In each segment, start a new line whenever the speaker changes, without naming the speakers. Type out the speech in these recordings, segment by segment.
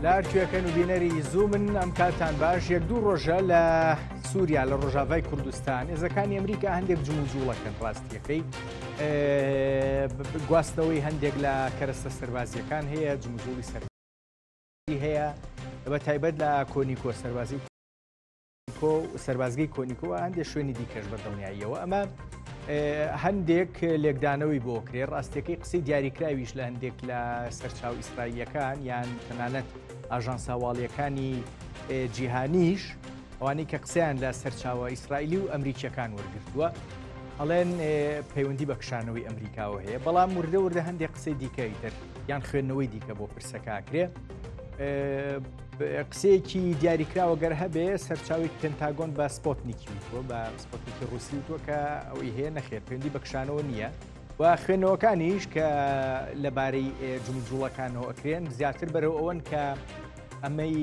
لارتوێکەن و بینەری زوومن ئەم کاتان باش یەک دوو ڕۆژە لە سووریا لە ڕۆژاوای کوردستان هێزەکانی ئەمریکا هەندێک جموجوڵەکەن ڕاستیەکەی گواستنەوەی هەندێک لە کەرەستە سەربازیەکان هەیە جموجوڵی سەربازی هەیە بە تایبەت لە کۆنیکۆ سەربازگەی کۆنیکۆوە هەندێک شوێنی دیکەش بەدڵنیاییەوە ئەمە هەندێک لێکدانەوەی بۆ کرێ ڕاستیەکەی قسەی دیاریکراویش لە هەندێک لە سەرچاو ئیسرائیلەکان یان تەنانەت ئاژانس هاواڵیەکانی جیهانیش ئەوانەی کە قسەیان لە سەرچاوە ئیسرائیلی و ئەمریکیەکان وەرگرتووە ئەڵێن پەیوەندی بە کشانەوەی ئەمریکاوە هەیە بەڵام وردە هەندێک قسەی دیکەی تر یان خوێندنەوەی دیکە بۆ پرسەکاکرێ قسەیەکی دیاریکراوە گەر هەبێ سەرچاوی پێنتاگۆن بە سپۆتنیکی وتووە بە سپۆتنیکی ڕووسی وتووە کە ئەوەی هەیە نەخێر پەیوەندی بە کشانەوە نییە و خوێندنەوەکانیش کە لەبارەی جموجوڵەکانەوە ئەکرێن زیاتر بەرەو ئەوەن کە ئەمەی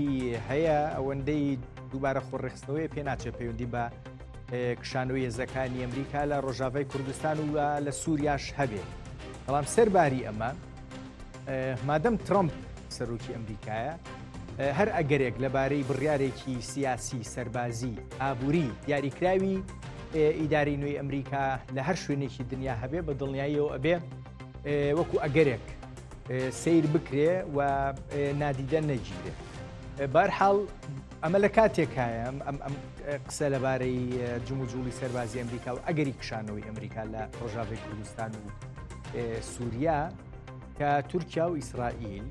هەیە ئەوەندەی دووبارە خۆڕێخستنەوەی پێ ناچێت پەیوەندی بە کشانەوەی هێزەکانی ئەمریکا لە ڕۆژاوای کوردستان و لە سووریاش هەبێ بەڵام سەرباری ئەمە مادەم ترامپ سەرۆکی ئەمریکایە هەر ئەگەرێک لەبارەی بڕیارێکی سیاسی سەربازی ئابووری دیاریکراوی ئیداری نوێی ئەمریکا لە هەر شوێنێکی دنیا هەبێ بە دڵنیاییەوە ئەبێ وەکو ئەگەرێک سیر بکرێ و نادیدە نەگیرێ بەرحاڵ ئەمە لە کاتێکایە ئەم قسە لەبارەی جموجوڵی سەربازی ئەمریکا و ئەگەری کشانەوەی ئەمریکا لە ڕۆژاوای کوردستان و سووریا کە تورکیا و ئیسرائیل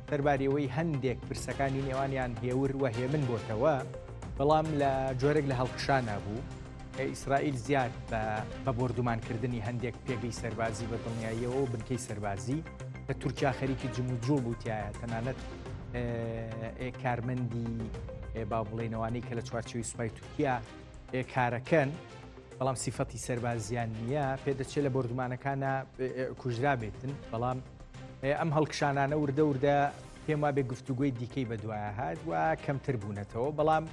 دەربارەوەی هەندێک پرسەکانی نێوانیان هێور و هێمن بۆتەوە بەڵام لە جۆرێک لە هەڵقشانە بوو ئیسرائیل زیاد بە بردومانکردنی هەندێک پێگەی سەربازی بە دڵنیاییەوە و بنکەی سەربازی کە تورکیا خەریکی جموجوڵ بووتیایە تەنانەت کارمەندی با بڵێنەوەی کە لە چوارچەوەی سوپای تورکیا کارەکەن بەڵام سیفەتی سەربازیان نییە پێدەچێت لە بردومانەکانە کوژرا بێتن بەڵام ئەم هەڵکشانانە وردە پێم وابێ گفتوگوی دیکەی بە دوایە هات و کەمتر بوونەتەوە بەڵام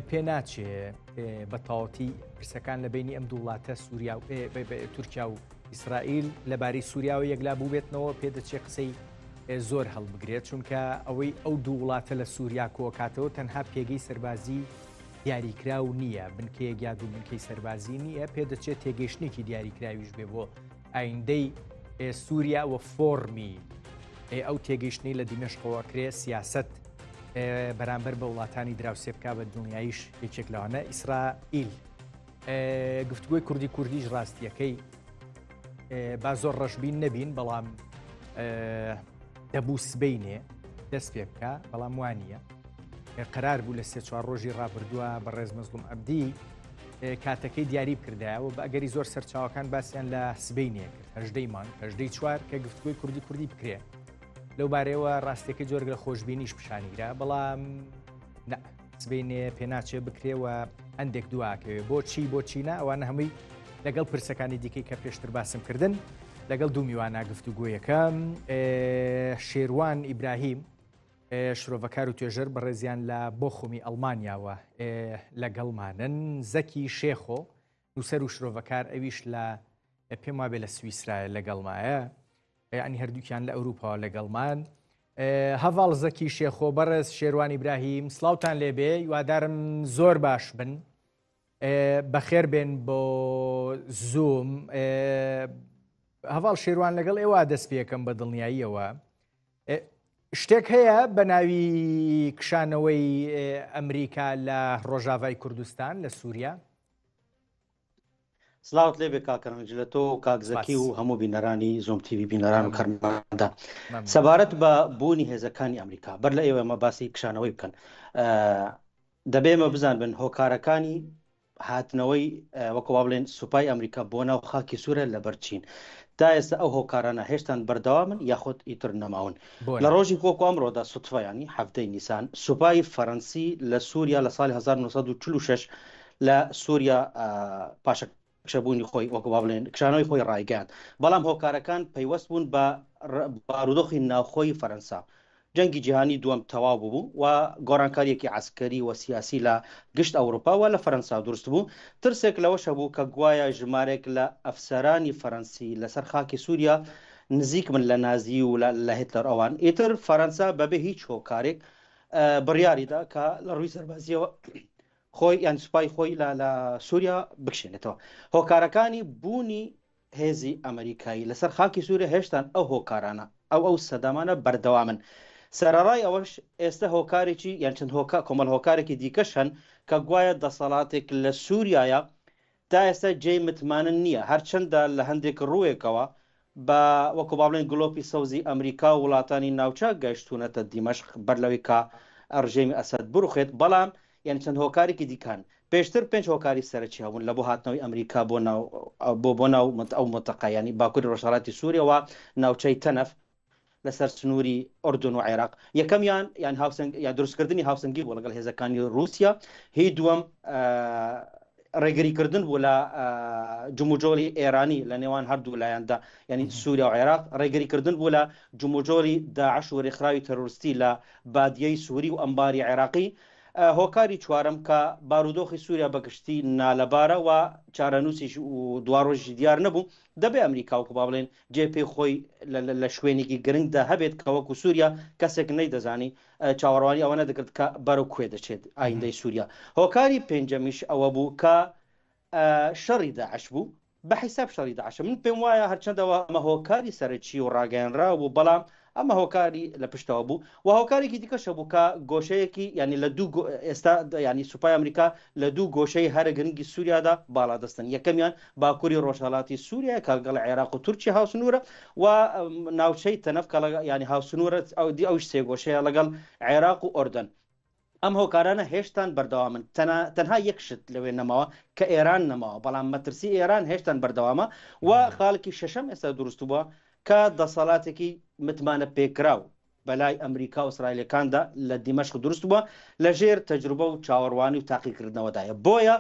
پێ ناچێ بە تەواوەتی پرسەکان لە بینی ئەم دوو وڵاتە سووریا و تورکیا و ئیسرائیل لەبارەی سووریا و یەکلا بوو بێتنەوە پێدەچێت قسەی زۆر هەڵبگرێت چونکە ئەوەی ئەو دوو وڵاتە لە سووریا کۆکاتەوە تەنها پێگەی سەربازی دیاریکراو نییە بنکەیەک یا دوو بنکەی سەربازی نییە پێدەچێت تێگەیشتێکی دیاریکراویش بێ بۆ ئایندەی سووریا و فۆرمی ئەو تێگەیشتنی لە دیمەشقەوە کرێ سیاست بەرامبەر بە وڵاتانی دراوسێ بکە بە دنیاییش یەکێک لەوانە ئیسرائیل گفتگوی کوردیش ڕاستیەکەی با زۆر ڕەشبین نەبین بەڵام دەبوو سبەینێ دەست پێ بکە بەڵام وانە قەرار بوو لە سێ چوار ڕۆژی ڕابردووە بە ڕێز مەزلوم عەبدی کاتەکەی دیاری کردایەوە بە ئەگەری زۆر سەرچاوەکان باسییان لە سبەینێ کرد هەژدەی مانگ هەژدەی چوار کە گفتگوی کوردی بکرێ لەو بارەوە ڕاستیەکەی جۆرگ لە خۆشببینیش پیشانیگرا بەڵام سبەینێ پێناچێ بکرێەوە هەندێک دواکەوێ بۆچی نە ئەوانە هەمووی لەگەڵ پرسەکانی دیکەی کە پێشتر باسم کردن لەگەڵ دوو میوانە گفتوگویەکەم شێروان ئیبراهیم شرۆڤەکار و توێژەر بەڕێزیان لە بۆ خۆمی ئەڵمانیاوە لەگەڵمانن زەکی شێخۆ نووسەر و شرۆڤەکار ئەویش لە پێم وابێ لە سویسرایە لەگەڵمایە ینی هەردووکیان لە ئەوروپاوە لەگەڵمان هەڤاڵ زەکی شێخۆ بەڕێز شێروان ئیبراهیم سڵاوتان لێبێ هیوادارم زۆر باش بن بەخێر بێن بۆ زووم هەڤاڵ شێروان لەگەڵ ئێوە دەست پێەکەم بە دڵنیاییەوە شتێک هەیە بە ناوی کشانەوەی ئەمریکا لە ڕۆژاوای کوردستان لە سووریا
سلااوت لێبێ کاکەنج لە تۆ کاکزەکی و هەموو بینەرانی زۆم تیوی بینەران و کارماندا سەبارەت بە بوونی هێزەکانی ئەمریکا بەر لە ئێوە مە باسی کشانەوەی بکەن دەبێمە بزان بن هۆکارەکانی هاتنەوەی وەکو وا بڵێن سوپای ئەمریکا بۆ ناو خاکی سوورە لە بەرچین تا ئێستا ئەو هۆکارانە هێشتان بەردەوامن یاخود ئیتر نەماون لە ڕۆژی کۆکو ئەمڕۆدا سوتفایانی هەفتەی نیسان سوپای فەڕەنسی لە سووریا لە ساڵی 1946 لە سووریا پاشە کشەبوونی خۆی وەکو وا بڵێن کشانەوەی خۆی ڕایگەاند بەڵام هۆکارەکان پەیوەست بوون بە بارودۆخی ناوخۆی فەرەنسا جەنگی جیهانی دووەم تەواو بوو و گۆڕانکاریەکی عسکەری و سیاسی لە گشت ئەوروپاوە لە فەرەنسا دروست بوو ترسێک لەوەش بوو کە گوایە ژمارێک لە ئەفسەرانی فەرەنسی لەسەر خاکی سووریا نزیک من لە نازی و لە هێتلەر ئەوان ئیتر فەرەنسا بەبێ هیچ هۆکارێک بڕیاریدا کە لە ڕووی سەربازیەوە خۆی یان سوپای خۆی لە سووریا بکشێنێتەوە. هۆکارەکانی بوونی هێزی ئەمریکایی لەسەر خاکی سووریا هێشتان ئەو هۆکارانە ئەو سەدامانە بەردەوامن. سەرڕای ئەوەش ئێستا هۆکارێکی یان چەند کۆمەڵ هۆکارێکی دیکەش هەن کە گوایە دەسەڵاتێک لە سووریایە تا ئێستا جێی متمانن نییە، هەرچەندە لە هەندێک ڕوویەکەوە بە وەکو باڵێن گلۆپی سەوزی ئەمریکا و وڵاتانی ناوچە گەشتونەتە دیمەشق بەرلەوەی کە ڕژێمی ئەسەد بڕوخێت. بەڵام یعنی چەند هۆکارێکی دیکان پێشتر 5 هۆکاری سەرچی هەبوون لە بۆ هاتنەوەی ئەمریکا بۆ ناو ئەو متەقایانی باکووری ڕۆژهەڵاتی سووریەوە ناوچەی تەنەف لەسەر سنووری ئۆردن و عێراق. یەکەمیان یان یا دروستکردنی هاوسەنگی بۆ لەگەڵ هێزەکانی رووسیا، هی دووەم ڕێگریکردن بوو لە جموجۆری ئێرانی لە نێوان هەردوو لایەندا ینی سووریا و عێراق، ڕێگریکردن بوو لە جموجۆری داعش و ڕێکخراوی تەرۆریستی لە بادیەی سووری و ئەمباری عێراقی. هۆکاری چوارم کە بارودۆخی سووریا بەگشتی نالەبارە و چارەنووسیش و دواڕۆژی دیار نەبوو، دەبێ ئەمریکا وەکو با بڵێن جێپێی خۆی لە شوێنێکی گرنگدا هەبێت کە وەکو سووریا کەسێک نەیدەزانی چاوەڕوانی ئەوە نەدەکرد کە بەرەو کوێ دەچێت ئایندەی سووریا. هۆکاری پێنجەمیش ئەوە بوو کە شەڕی داعش بوو، بە حیساب شەڕی داعش. من پێم وایە هەرچەندەوە ئەمە هۆکاری سەرەکی و ڕاگەیەنرا بوو، بەڵام ئەمە هۆکاری لە پشتەوە بوو و هۆکارێکی دیکەشە بوو کە گۆشەیەکی ینی لە دوو ئێستا ینی سوپای ئەمریکا لە دوو گۆشەی هەرە گرنگی سووریادا باڵا دەستن. یەکەمیان باکووری ڕۆژهەڵاتی سووریا کەگەڵ عێراق و تورکیا هاوسنوورە و ناوچەی تەنەف کە ینی هاوسنوورە ئەوش سێ گۆشەیە لەگەڵ عێراق و ئۆردن. ئەم هۆکارانە هێشتان بەردەوامن، تەنها یەکشت لەوێ نەماوە کە ئێران نەماوە، بەڵام مەترسی ئێران هێشتان بەردەوامە و خاڵکی شەشەم ئێستا دروست بووە کە دەسەڵاتێکی متمانە پێکراو بەلای ئەمریکا و ئیسرائیلەکاندا لە دیمەشق دروست بووە لە ژێر تەجروبە و چاوەڕوانی و تاقیکردنەوەدایە. بۆیە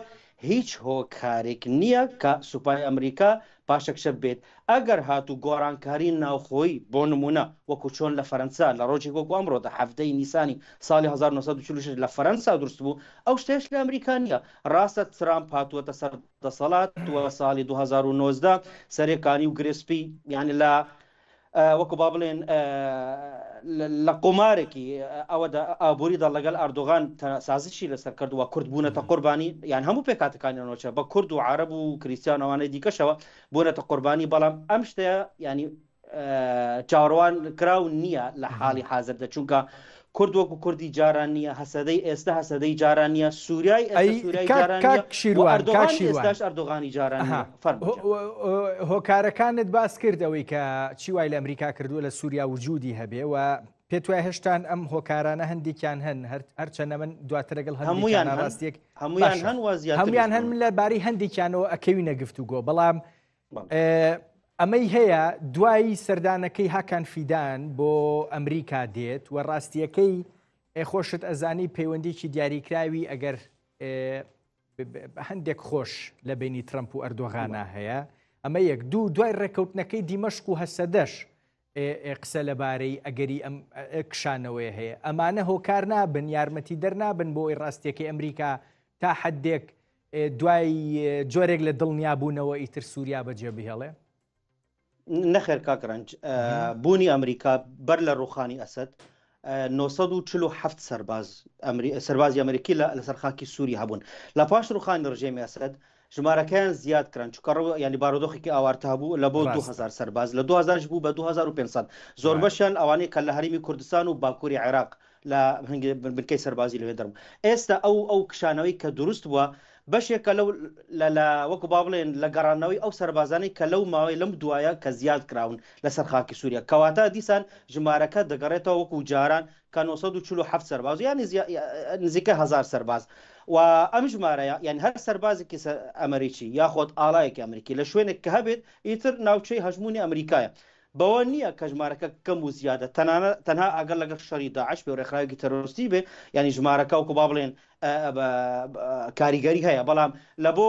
هیچ هۆکارێک نییە کە سوپای ئەمریکا پاشەکشە بێت ئەگەر هاتو گۆڕانکاری ناوخۆی بۆ نمونە وەکو چۆن لە فەرەنسا لە ڕۆژێک وەکو ئەمڕۆدا هەفتەی نیسانی ساڵی 1946 لە فەرەنسا دروست بوو، ئەو شتێش لە ئەمریکا نییە. ڕاستە ترامپ هاتووەتە سەر دەسەڵات وە ساڵی 2019 سەرێکانی و گرێسپی یعنی لە وەکو با بڵێن لە قۆمارێکی ئەوەدا ئابووریدا لەگەڵ ئەردۆغان سازشی لەسەر کردووە کورد بوونەتە قوربانی، یان هەموو پێکاتەکانیانەوەچە بە کورد و عەرەب و کریستیان ئەوانەی دیکەشەوە بوونەتە قوربانی. بەڵام ئەم شتەیە ینی چاوەڕوان کراو نییە لە حاڵی حازردا، چونکە کورد وەکو کوردی جاران نییە، هەسەدەی ئێستا هەسەدەی جاران نییە، سووریای ئەردۆغانیش ئەردۆغانی جاران.
هۆکارەکانت باس کردەوەی کە چی وای لە ئەمریکا کردووە لە سووریا وجودی هەبێ و پێت وایە هێشتان ئەم هۆکارانە هەندێکیان هەن، هەرچەندە من دواتر لەگەڵ هەمویان ڕاستیەک هەمویان هەن، من لە باری هەندێکیانەوە ئەکەوینە گفتوگۆ. بەڵام ئەمەی هەیە دوای سەردانەکەی هاکان فیدان بۆ ئەمریکا دێت و ڕاستیەکەی خۆشت ئەزانی پەیوەندێکی دیاریکراوی ئەگەر هەندێک خۆش لە بینی ترەمپ و ئەردۆغانە هەیە. ئەمە یەک دوای ڕێکەوتنەکەی دیمەشق و هەسەدەش قسە لەبارەی ئەگەری ئەم کشانەوەی هەیە. ئەمانە هۆکار نابن، یارمەتی دەرنابن بۆی ڕاستیەکەی ئەمریکا تا حدێک دوای جۆرێک لە دڵنیابوونەوە ئیتر سووریا بەجێ بهێڵێ.
نەخێر کاکرنج بوونی ئەمریکا بەر لە ڕووخانی ئەسەد 947 سەربازی ئەمریکی لەسەر خاکی سووری هەبوون. لە پاش ڕووخانی ڕژێمی ئەسەد ژمارەکەیان زیاد کران، چونکە ینی بارودۆخێکی ئاوارتا بوو لە بۆ 2000 سەرباز، لە 2000 بوو بە 2500. زۆر بەشیان ئەوانەی کە لە هەرمی کوردستان و باکووری عێراق لە بنکەی سەربازی لەوێ دەرم. ئێستا ئەو کشانەوەی کە دروست بووە بەشێکە وەکو با بڵێن لە گەڕانەوەی ئەو سەربازانەی کە لەو ماوەی لەم دوایە کە زیاد کراون لەسەر خاکی سووریا، کەواتە دیسان ژمارەکە دەگەڕێتەوە وەکو جاران کە 947 سەرباز یانی نزیکە 1000 سەرباز. و ئەم ژمارەیە یعنی هەر سەربازێکی ئەمریکی یاخۆت ئاڵایەکی ئەمریکی لە شوێنێک کە هەبێت ئیتر ناوچەی هەژمونی ئەمریکایە. بەوە نییە کە ژمارەکە کەم و زیادە، تەنها ئەگەر لەگەڵ شەڕی داعش بێ و ڕێکخراوێکی تەرۆریستی بێ، ینی ژمارەکە وەکو با بڵێن کاریگەری هەیە. بەڵام لە بۆ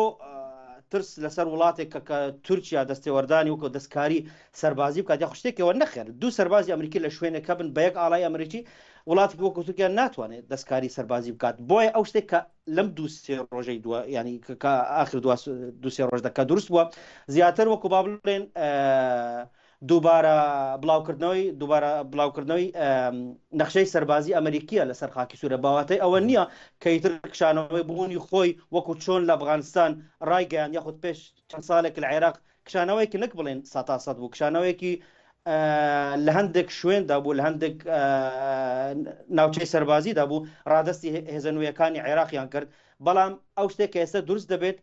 ترس لەسەر وڵاتێک کە تورکیا دەستێوەردانی وەکو دەستکاری سەربازی بکات یا شتێکەوە نەخێر دوو سەربازی ئەمریکی لە شوێنێکە بن بە یەک ئاڵای ئەمریکی، وڵاتی وەکو تورکیا ناتوانێت دەستکاری سەربازی بکات. بۆیە ئەو شتێک کە لەم دووسێ ڕۆژەی دووە ینی آخر دووسێ ڕۆژ دەکات دروست بووە، زیاتر وەکو با بڵێن دووبارە بڵاوکردنەوەی نەخشەی سەربازی ئەمریکیە لەسەر خاکی سوورە باواتەی ئەوە نییە کەیتر کشانەوەی بوونی خۆی وەکو چۆن لە ئەفغانستان ڕایگەیان یاخود پێش چەند ساڵێک لە عێراق کشانەوەیکی نەک بڵێن 100 بوو کشانەوەیکی لە هەندێک شوێندا بوو لە هەندێک ناوچەی سەربازیدا بوو ڕادستی هێزە نوێیەکانی عێراقیان کرد بەڵام ئەو شتێک ئێستا دروست دەبێت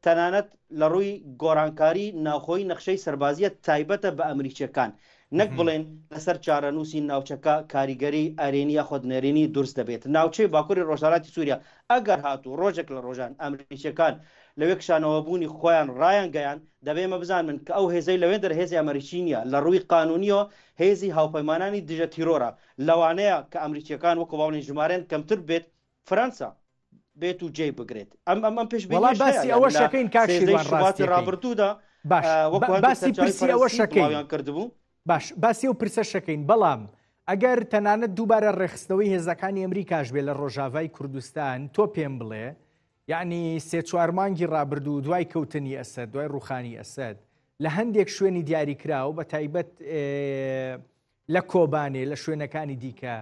تەنانەت لە ڕووی گۆڕانکاری ناوخۆی نەخشەی سەربازیە تایبەتە بە ئەمریکیەکان نەک بڵێن لەسەر چارەنووسی ناوچەکە کاریگەری ئارێنیە خۆدنێرینی دروست دەبێت ناوچەی باکووری ڕۆژهەڵاتی سووریا ئەگەر هاتوو ڕۆژێک لە ڕۆژان ئەمریکیەکان لەوێ کشانەوە بوونی خۆیان ڕایان گەیان دەبێمە بزانن کە ئەو هێزەی لەوێ دەرهێزی ئەمریکی نیە لە ڕووی قانونیەوە هێزی هاوپەیمانانی دژە تیرۆرە لەوانەیە کە ئەمریکیەکان وەکو باڵین ژمارەن کەمتر بێت فەرەنسا بێت و جێ بگرێت ئەم پێش
باسی ئەوە شەکەین
کاکشواتی ڕابردوودا
باسی پرسی ئەوە شەکەیان
کردبوو
باش باسی و پرسە شەکەین بەڵام ئەگەر تەنانەت دووبارە ڕێخستەوەی هێزەکانی ئەمریکاش بێ لە ڕۆژاوای کوردستان تۆ پێم بڵێ یعنی 3-4 مانگی ڕابردوو دوای کەوتنی ئەسەد دوای ڕوخانی ئەسەد لە هەندێک شوێنی دیاریکراو بە تایبەت لە کۆبانێ لە شوێنەکانی دیکە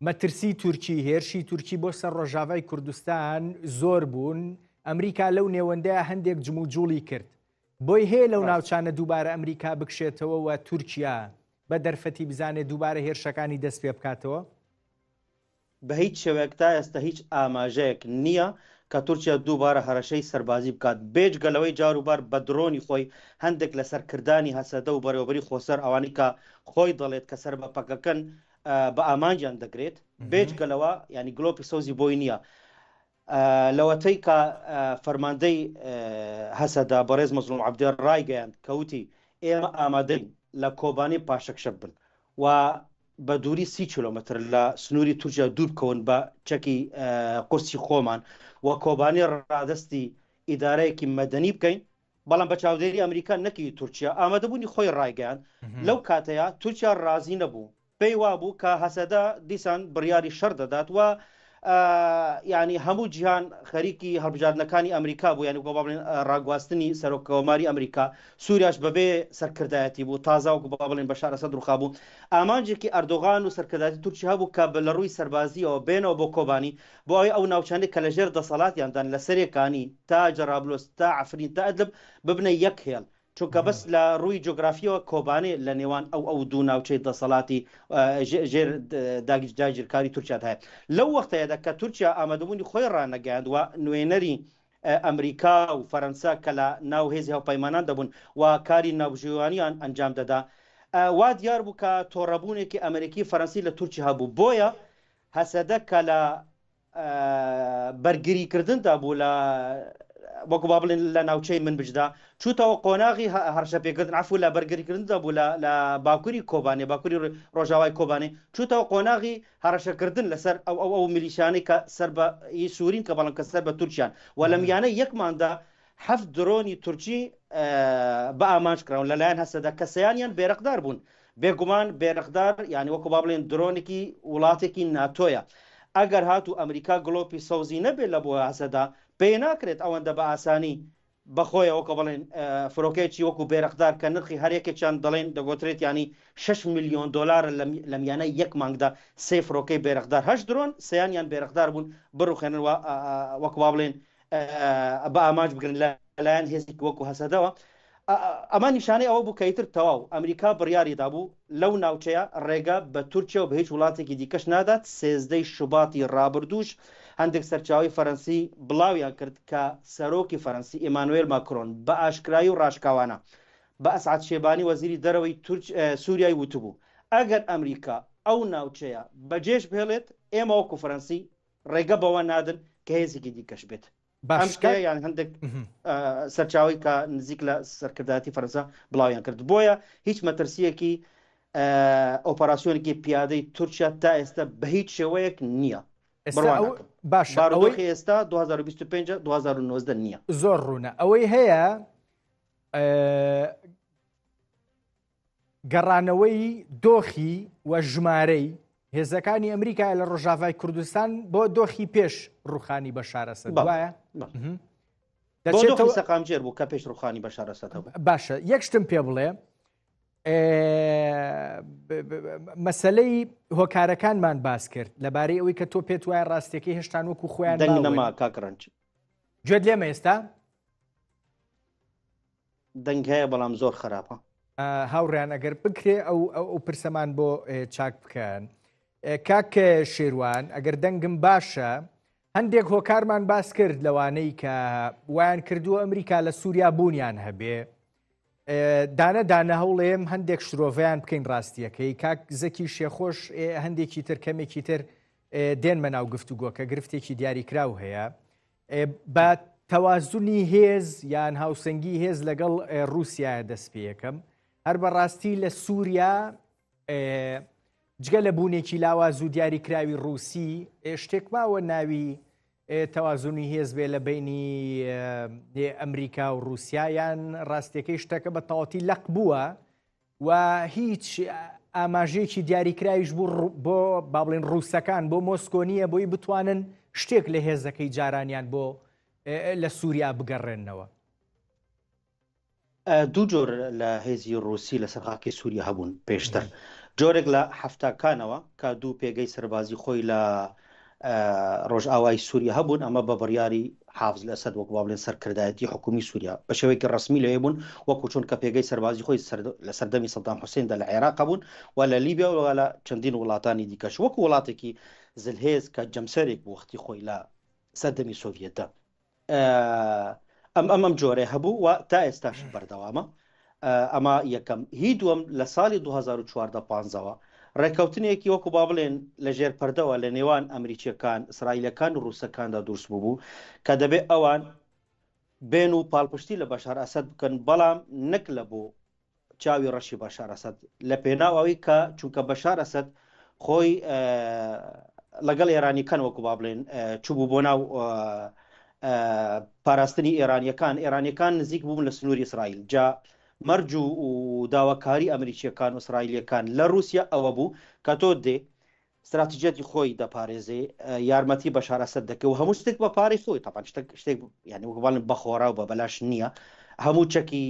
مەترسی تورکی هێرشی تورکی بۆ سەر ڕۆژاوای کوردستان زۆر بوون ئەمریکا لەو نێوەندەیە هەندێک جموجوڵی کرد بۆی هەیە لەو ناوچانە دووبارە ئەمریکا بکشێتەوە و تورکیا بە دەرفەتی بزانێت دووبارە هێرشەکانی دەست پێ بکاتەوە
بە هیچ شێوەیەکتا ئێستا هیچ ئاماژەیەک نییە کە تورکیا دووبارە هەرشەی سەربازی بکات بێجگەلەوەی جاروبار بە درۆنی خۆی هەندێک لە سەرکردانی هەسەدە و بەڕێوەبەری خۆسەر ئەوانی کە خۆی دەڵێت کە سەر بە پەکەکەن بە ئامانجیان دەگرێت بێجگەلەوە ینی گلۆپی سەوزی بۆی نییە لەوەتەی کە فەرماندەی هەسەدا بەڕێز مەزلوم عەبدێ ڕایگەیاند کەوتی ئێمە ئامادەین لە کۆبانی پاشەکشە بن و بە دووری 30 کیلۆمتر لە سنووری تورکیا دوور بکەون بە چەکی قورسی خۆمان و کۆبانی ڕادستی ئیدارەیەکی مەدەنی بکەین بەڵام بە چاودێری ئەمریکا نەکی تورکیا ئامادەبوونی خۆی ڕایگەیان لەو کاتەیە تورکیا ڕازی نەبوو پێی وابوو کە هەسەدا دیسان بڕیاری شەر دەدات و ینی هەموو جیهان خەریکی هەڵبژاردنەکانی ئەمریکا بوو یعنی بۆ بڵێن ڕاگواستنی سەرۆکەوەماری ئەمریکا سووریاش بەبێ سەرکردایەتی بوو تازا وکو با بڵێن بەشار ئەسەد ڕووخا بوو ئامانجێکی ئەردۆغان و سەرکردایەتی تورکی هەبوو کە لە ڕووی سەربازیەوە بێنەوە بۆ کۆبانی بۆ ئەوەی ئەو ناوچانەی کە لەژێر دەسەڵاتیاندان لە سەرێکانی تا جەرابلۆس تا عەفرین تا ئەدلب ببنە یەک هێڵ چونکە بەس لە ڕووی جۆگرافیەوە کۆبانێ لە نێوان ئەو دوو ناوچەی دەسەڵاتی ژێر داگیرکاری تورکیات هەیە لەو وەختەیەدا کە تورکیا ئامادەبوونی خۆی ڕانەگەیاندوە نوێنەری ئەمریکا و فەرەنسا کە لە ناو هێزی هاوپەیمانان دەبوون و کاری ناوژیوانیان ئەنجام دەدا وا دیار بوو کە تۆڕەبوونێکی ئەمریکی فەرەنسی لە تورکی هەبوو بۆیە هەسەدە کە لە بەرگریکردندا بوو لە وەکو با بڵێن لە ناوچەی من بجدا چوتەوە قۆناغی هەرشە پێکردن عفو لە بەرگریکردندا بوو لە باکووری کۆبانێ باکووری ڕۆژاوای کۆبانێ چوتەوە قۆناغی هەرشەکردن لەسەر ئەو میلیشانەی کە سەر بە سوورین کە بەڵام کە سەر بە تورکیان و لە میانە یەکماندا 7 درۆنی تورکی بە ئامانج کراون لەلایەن هەسەدا کە سەیانیان بێرەقدار بوون بێگومان بێرەقدار یعنی وەکو با بڵێن درۆنێکی وڵاتێکی ناتۆیە ئەگەر هاتوو ئەمریکا گڵۆپی سەوزی نەبێت لە بۆ هەسەدا پێی ناکرێت ئەوەندە بە ئاسانی بەخۆیەوە کە بڵێن فرۆکێکی وەکو بێرەقدار کە نرخی هەرێکێکیان دەڵێن دەگوترێت ینی 6 میلیۆن دلار لە میانە یەک مانگدا سێ فرۆکەی بێرەقدار هەش درۆن سەیانیان بێرەقدار بوون بڕوخێنن وەکو با بڵێن بە ئامانج بگرن لەلایەن هێزی وەکو هەسەدەوە ئەمە نیشانەی ئەوە بوو کەیتر تەواو ئەمریکا بڕیاریدا بوو لەو ناوچەیە ڕێگە بە تورکیا و بە هیچ وڵاتێکی دیکەش نادات 13 شوباتی ڕابردووش هەندێک سەرچاوی فەرەنسی بڵاویان کرد کە سەرۆکی فەرەنسی ئێمانوێل ماکرۆن بە ئاشکرایی و ڕاشکاوانە بە ئەسعەد شێبانی وەزیری دەرەوەی سووریای وتبوو ئەگەر ئەمریکا ئەو ناوچەیە بەجێش بهێڵێت ئێمە وەکو فەرەنسی ڕێگە بەوە نادن کە هێزێکی دیکەش بێت یان هەندێک سەرچاوی کە نزیک لە سەرکردایەتی فەرەنسا بڵاویان کرد بۆیە هیچ مەترسیەکی ئۆپەراسیۆنێکی پیادەی تورکیا تا ئێستا بە هیچ شێوەیەک نییە
باشەوەی
ئێستا 2025 2019 نییە
زۆر ڕوونە ئەوەی هەیە گەڕانەوەی دۆخی و ژمارەی هێزەکانی ئەمریکا لە ڕۆژاوای کوردستان بۆ دۆخی پێش ڕوخانی بەشار ئەسەد وایە
سەقامجێر بوو کە پێش ڕوخانی بەشار ئەسەد
باشە یەک شتم پێ بڵێ مەسلەی هۆکارەکانمان باس کرد لەبارەی ئەوەی کە تۆ پێت وایە ڕاستیەکەی هێشتان وەکو خۆیان
دەنگ نەما کاکڕنج
گوێت لێمە ئێستا
دەنگ هەیە بەڵام زۆر خراپە
هاوڕیان ئەگەر بکرێ ئەو پرسەمان بۆ چاک بکەن کاک شێروان ئەگەر دەنگم باشە هەندێک هۆکارمان باس کرد لەوانەی کە وایان کردووە ئەمریکا لە سووریا بوونیان هەبێ دانە هەوڵێم هەندێک شرۆڤیان بکەین ڕاستیەکەی کاک زەکی شێخۆش هەندێکی تر کەمێکی تر دێنمە ناو گفتوگۆکە گرفتێکی دیاریکراو هەیە بە تەوازنی هێز یان هاوسەنگی هێز لەگەڵ رووسیا دەست پێ یەکەم هەر بەڕاستی لە سووریا جگە لە بوونێکی لاواز و دیاریکراوی رووسی شتێک ماوە ناوی تەوازنی هێز بێ لە بینی ئەمریکا و رووسیا یان ڕاستیەکەی شتەکە بە تەواتی لەق بووە و هیچ ئاماژەیەکی دیاریکراویش بوو بۆ با بڵێن ڕووسەکان بۆ مۆسکۆ نییە بۆی بتوانن شتێک لە هێزەکەی جارانیان بۆ لە سووریا بگەڕێنەوە
دوو جۆر لە هێزی ڕووسی لە سەرخاکی سووریا هەبوون پێشتر جۆرێک لە هەفتاکانەوە کە دوو پێگەی سەربازی خۆی لە ڕۆژئاوای سووریا هەبوون ئەمە بە بڕیاری حافز الئەسەد وەکو با بڵێن سەرکردایەتی حکومی سووریا بە شێوەیەکی ڕسمی لەوێ بوون وەکو چۆن کە پێگەی سەربازی خۆی لە سەردەمی سەدام حوسێندا لە عێراق بوون و لە لیبیا و لە چەندین وڵاتانی دیکەش وەکو وڵاتێکی زلهێز کە جەمسەرێک بوو وەختی خۆی لە سەردەمی سۆڤیەتە ئەم جۆرە هەبوو و تا ئێستاش بەردەوامە ئەمە یەکەم هی دووەم لە ساڵی 2014-15ەوە ڕێککەوتنێکی وەکو با بڵێن لە ژێر پەردەوە لە نێوان ئەمریکیەکان ئیسرائیلەکان و ڕووسەکاندا دروست بوو کە دەبێت ئەوان بێن و پاڵپشتی لە بەشار ئەسەد بکەن بەڵام نەک لە بۆ چاوی ڕەشی بەشار ئەسەد لە پێناوەوەی کە چونکە بەشار ئەسەد خۆی لەگەڵ ئێرانیەکان وەکو با بڵێن چوبوو بۆ ناو پاراستنی ئێرانیەکان نزیک بوون لە سنووری ئیسرائیل جا مەرج و داواکاری ئەمریکیەکان و ئیسرائیلیەکان لە رووسیا ئەوە بوو کە تۆ دێ استراتیجەتی خۆی دەپارێزێ یارمەتی بەشار ئەسەد دەکە و هەموو شتێک بە پارەی خۆی تاپان شتێک یعنی وەکو باڵێن بەخۆرا و بە بەلاش نییە هەموو چەکی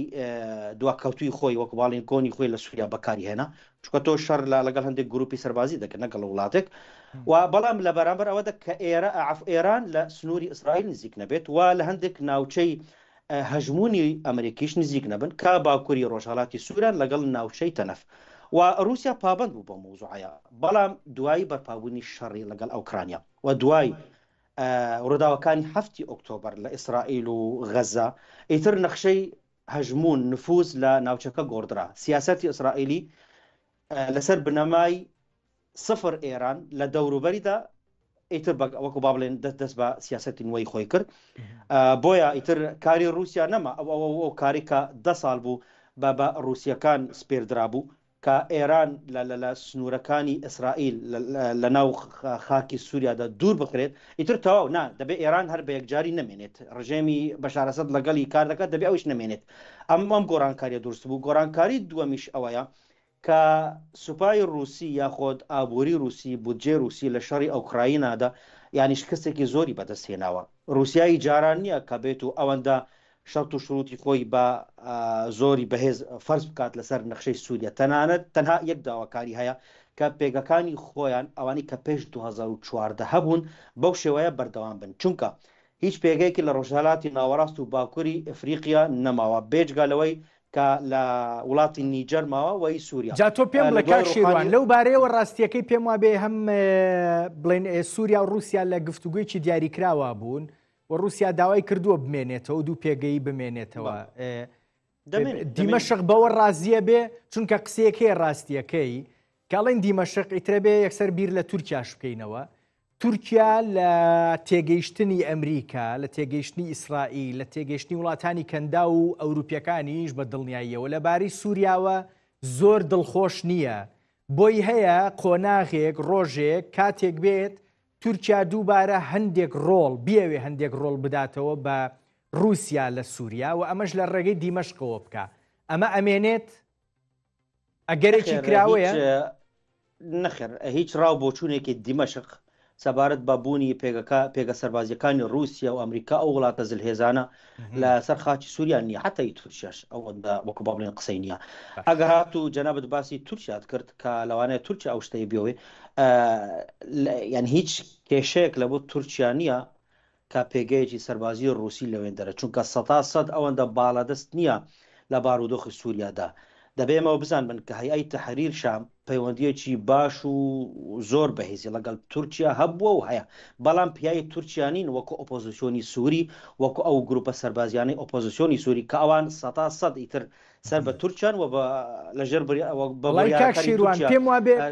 دواکەوتوی خۆی وەکو باڵێن کۆنی خۆی لە سووریا بەکاری هێنا چونکە تۆ شەڕ لەگەڵ هەندێک گروپی سەربازی دەکەن لەگەڵ وڵاتێک و بەڵام لە بەرامبەر ئەوەدا کە ئێران لە سنووری ئیسرائیل نزیک نەبێت و لە هەندێک ناوچەی هەژمونی ئەمریکیش نزیک نەبن کا باکووری ڕۆژهەڵاتی سووران لەگەڵ ناوچەی تەنەف و رووسیا پابند بوو بە مۆزوعەیە بەڵام دوایی بەرپابوونی شەڕی لەگەڵ ئەوکرانیا و دوای ڕووداوەکانی 7 ئۆکتۆبر لە ئیسرائیل و غەزا ئیتر نەخشەی هەژمون نفوذ لە ناوچەکە گۆڕدرا سیاسەتی ئیسرائیلی لەسەر بنەمای سفر ئێران لە دەوروبەریدا ئیتر وەکو با بڵێن دەست بە سیاسەتی نوێی خۆی کرد بۆیە ئیتر کاری رووسیا نەما ئەو کاری کە 10 ساڵ بوو بە رووسیەکان سپێردرا بوو کە ئێران لە سنوورەکانی ئیسرائیل لە ناو خاکی سووریادا دوور بکرێت ئیتر تەواو نا دەبێت ئێران هەر بە یەکجاری نامێنێت ڕژێمی بەشار ئەسەد لەگەڵی کار دەکات دەبێت ئەوش نامێنێت ئەم گۆڕانکاریە دروست بوو گۆڕانکاری دووەمیش ئەوەیە کە سوپای رووسی یاخۆد ئابووری رووسی بودجێ رووسی لە شەڕی ئەوکراینادا یانی شکستێکی زۆری بەدەستهێناوە رووسیایی جاران نییە کە بێت و ئەوەندە شەرت و شروتی خۆی بە زۆری بەهێز فەرز بکات لەسەر نەخشەی سووریا تەنها یەک داواکاری هەیە کە پێگەکانی خۆیان ئەوانی کە پێش 2014 هەبوون بەو شێوەیە بەردەوام بن چونکە هیچ پێگەیەکی لە ڕۆژهەڵاتی ناوەڕاست و باکووری ئەفریقیا نەماوە بێجگالەوەی کە لە وڵاتی نیجەر ماوە وی سووریا
جا تۆ پێم لە کار شێوان لەو بارەیەوە ڕاستیەکەی پێم وابێ هەم بڵێن سووریا و رووسیا لە گفتوگویکی دیاریکراوە بوون و رووسیا داوای کردووە بمێنێتەوە دوو پێگەی بمێنێتەوە دیمەشق بەوە ڕازیە بێ چونکە قسەیەکەی ڕاستیەکەی کاڵێن دیمەشق ئیترە بێ یەکسەر بیر لە تورکیاش بکەینەوە تورکیا لە تێگەیشتنی ئەمریکا لە تێگەیشتنی ئیسرائیل لە تێگەیشتنی وڵاتانی کەندا و ئەوروپیەکانیش بە دڵنیاییەوە لەباری سووریاوە زۆر دڵخۆش نییە بۆی هەیە قۆناغێک ڕۆژێک کاتێک بێت تورکیا دووبارە هەندێک ڕۆڵ بیاوێ هەندێک ڕۆڵ بداتەوە بە رووسیا لە سووریا و ئەمەش لە ڕێگەی دیمەشقەوە بکە ئەمە ئەمێنێت ئەگەرێکی کراوەیە
نەخێر هیچ ڕاو بۆچوونێکی دیمەشق سەبارەت بە بوونی پێگە سەربازیەکانی رووسیا و ئەمریکا ئەو وڵاتە زلهێزانە لە سەر خاچی سووریان نیە حتی تورکیاش ئەوەندە وەکو با بڵێن قسەی نییە. ئەگەر هاتوو جەنابەت باسی تورکیات کرد کە لەوانەیە تورکیا ئەو شتەی بێەوەی یان هیچ کێشەیەک لە بۆ تورکیا نییە کە پێگەیەکی سەربازی رووسی لەوێن دەرە، چونکە 100% ئەوەندە باڵەدەست نییە لە بارودۆخی سووریادا. دەبێمەوە بزان من کە هەیئەی تەحریر شام پەیوەندیەکی باش و زۆر بەهێزی لەگەڵ تورکیا هەبووە و هەیە، بەڵام پیاوی تورکیانین وەکو ئۆپۆزیسیۆنی سووری، وەکو ئەو گروپە سەربازیانەی ئۆپۆزیسیۆنی سووری کە ئەوان 100% ئیتر سەر بە تورکیان و لەژێر
شیروان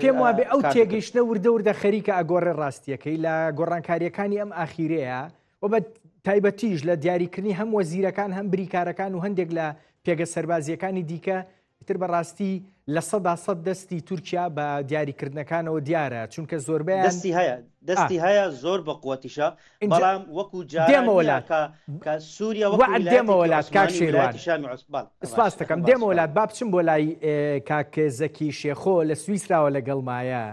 پێم وابێ ئەو تێگەیشتنە وردە وردە خەریکە ئەگۆڕێ ڕاستیەکەی لە گۆڕانکاریەکانی ئەم ئاخیرەیە و بە تایبەتیش لە دیاریکردنی هەم وەزیرەکان هەم بریکارەکان و هەندێک لە پێگە سەربازیەکانی دیکە تر بەڕاستی لە 100% دەستی تورکیا بە دیاریکردنەکانەوە دیارە، چونکە زۆربیان
دەستی هەیە زۆر بە قووەتیشە، بەڵام وەکو جارێمەوەلات کە سووریا
دێمەوەلات کاک شێروان سپاس دەکەم دێمەوەلات با بچم بۆ لای کاک زەکی شێخۆ لە سویسراوە لەگەڵمایە.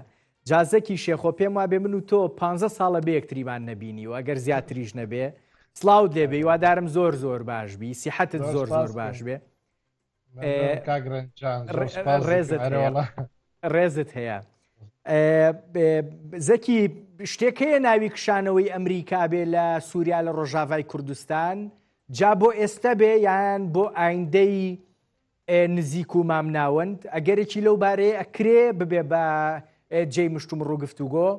جازەکی شێخۆ پێم وابێ من و تۆ 15 ساڵە بە یەکتریمان نەبینی و ئەگەر زیاتریش نەبێ سڵاو دێبێ وادارم زۆر زۆر باش بی سیحەتت زۆر زۆر باش بێ. ڕێزت هەیە زەکی شتێک هەیە ناوی کشانەوەی ئەمریکا بێ لە سووریا لە ڕۆژاوای کوردستان جا بۆ ئێستا بێ یان بۆ ئایندەی نزیک و مامناوەند ئەگەرێکی لەو بارەیە ئەکرێ ببێ بە جێی مشتوم ڕووگفتوگۆ؟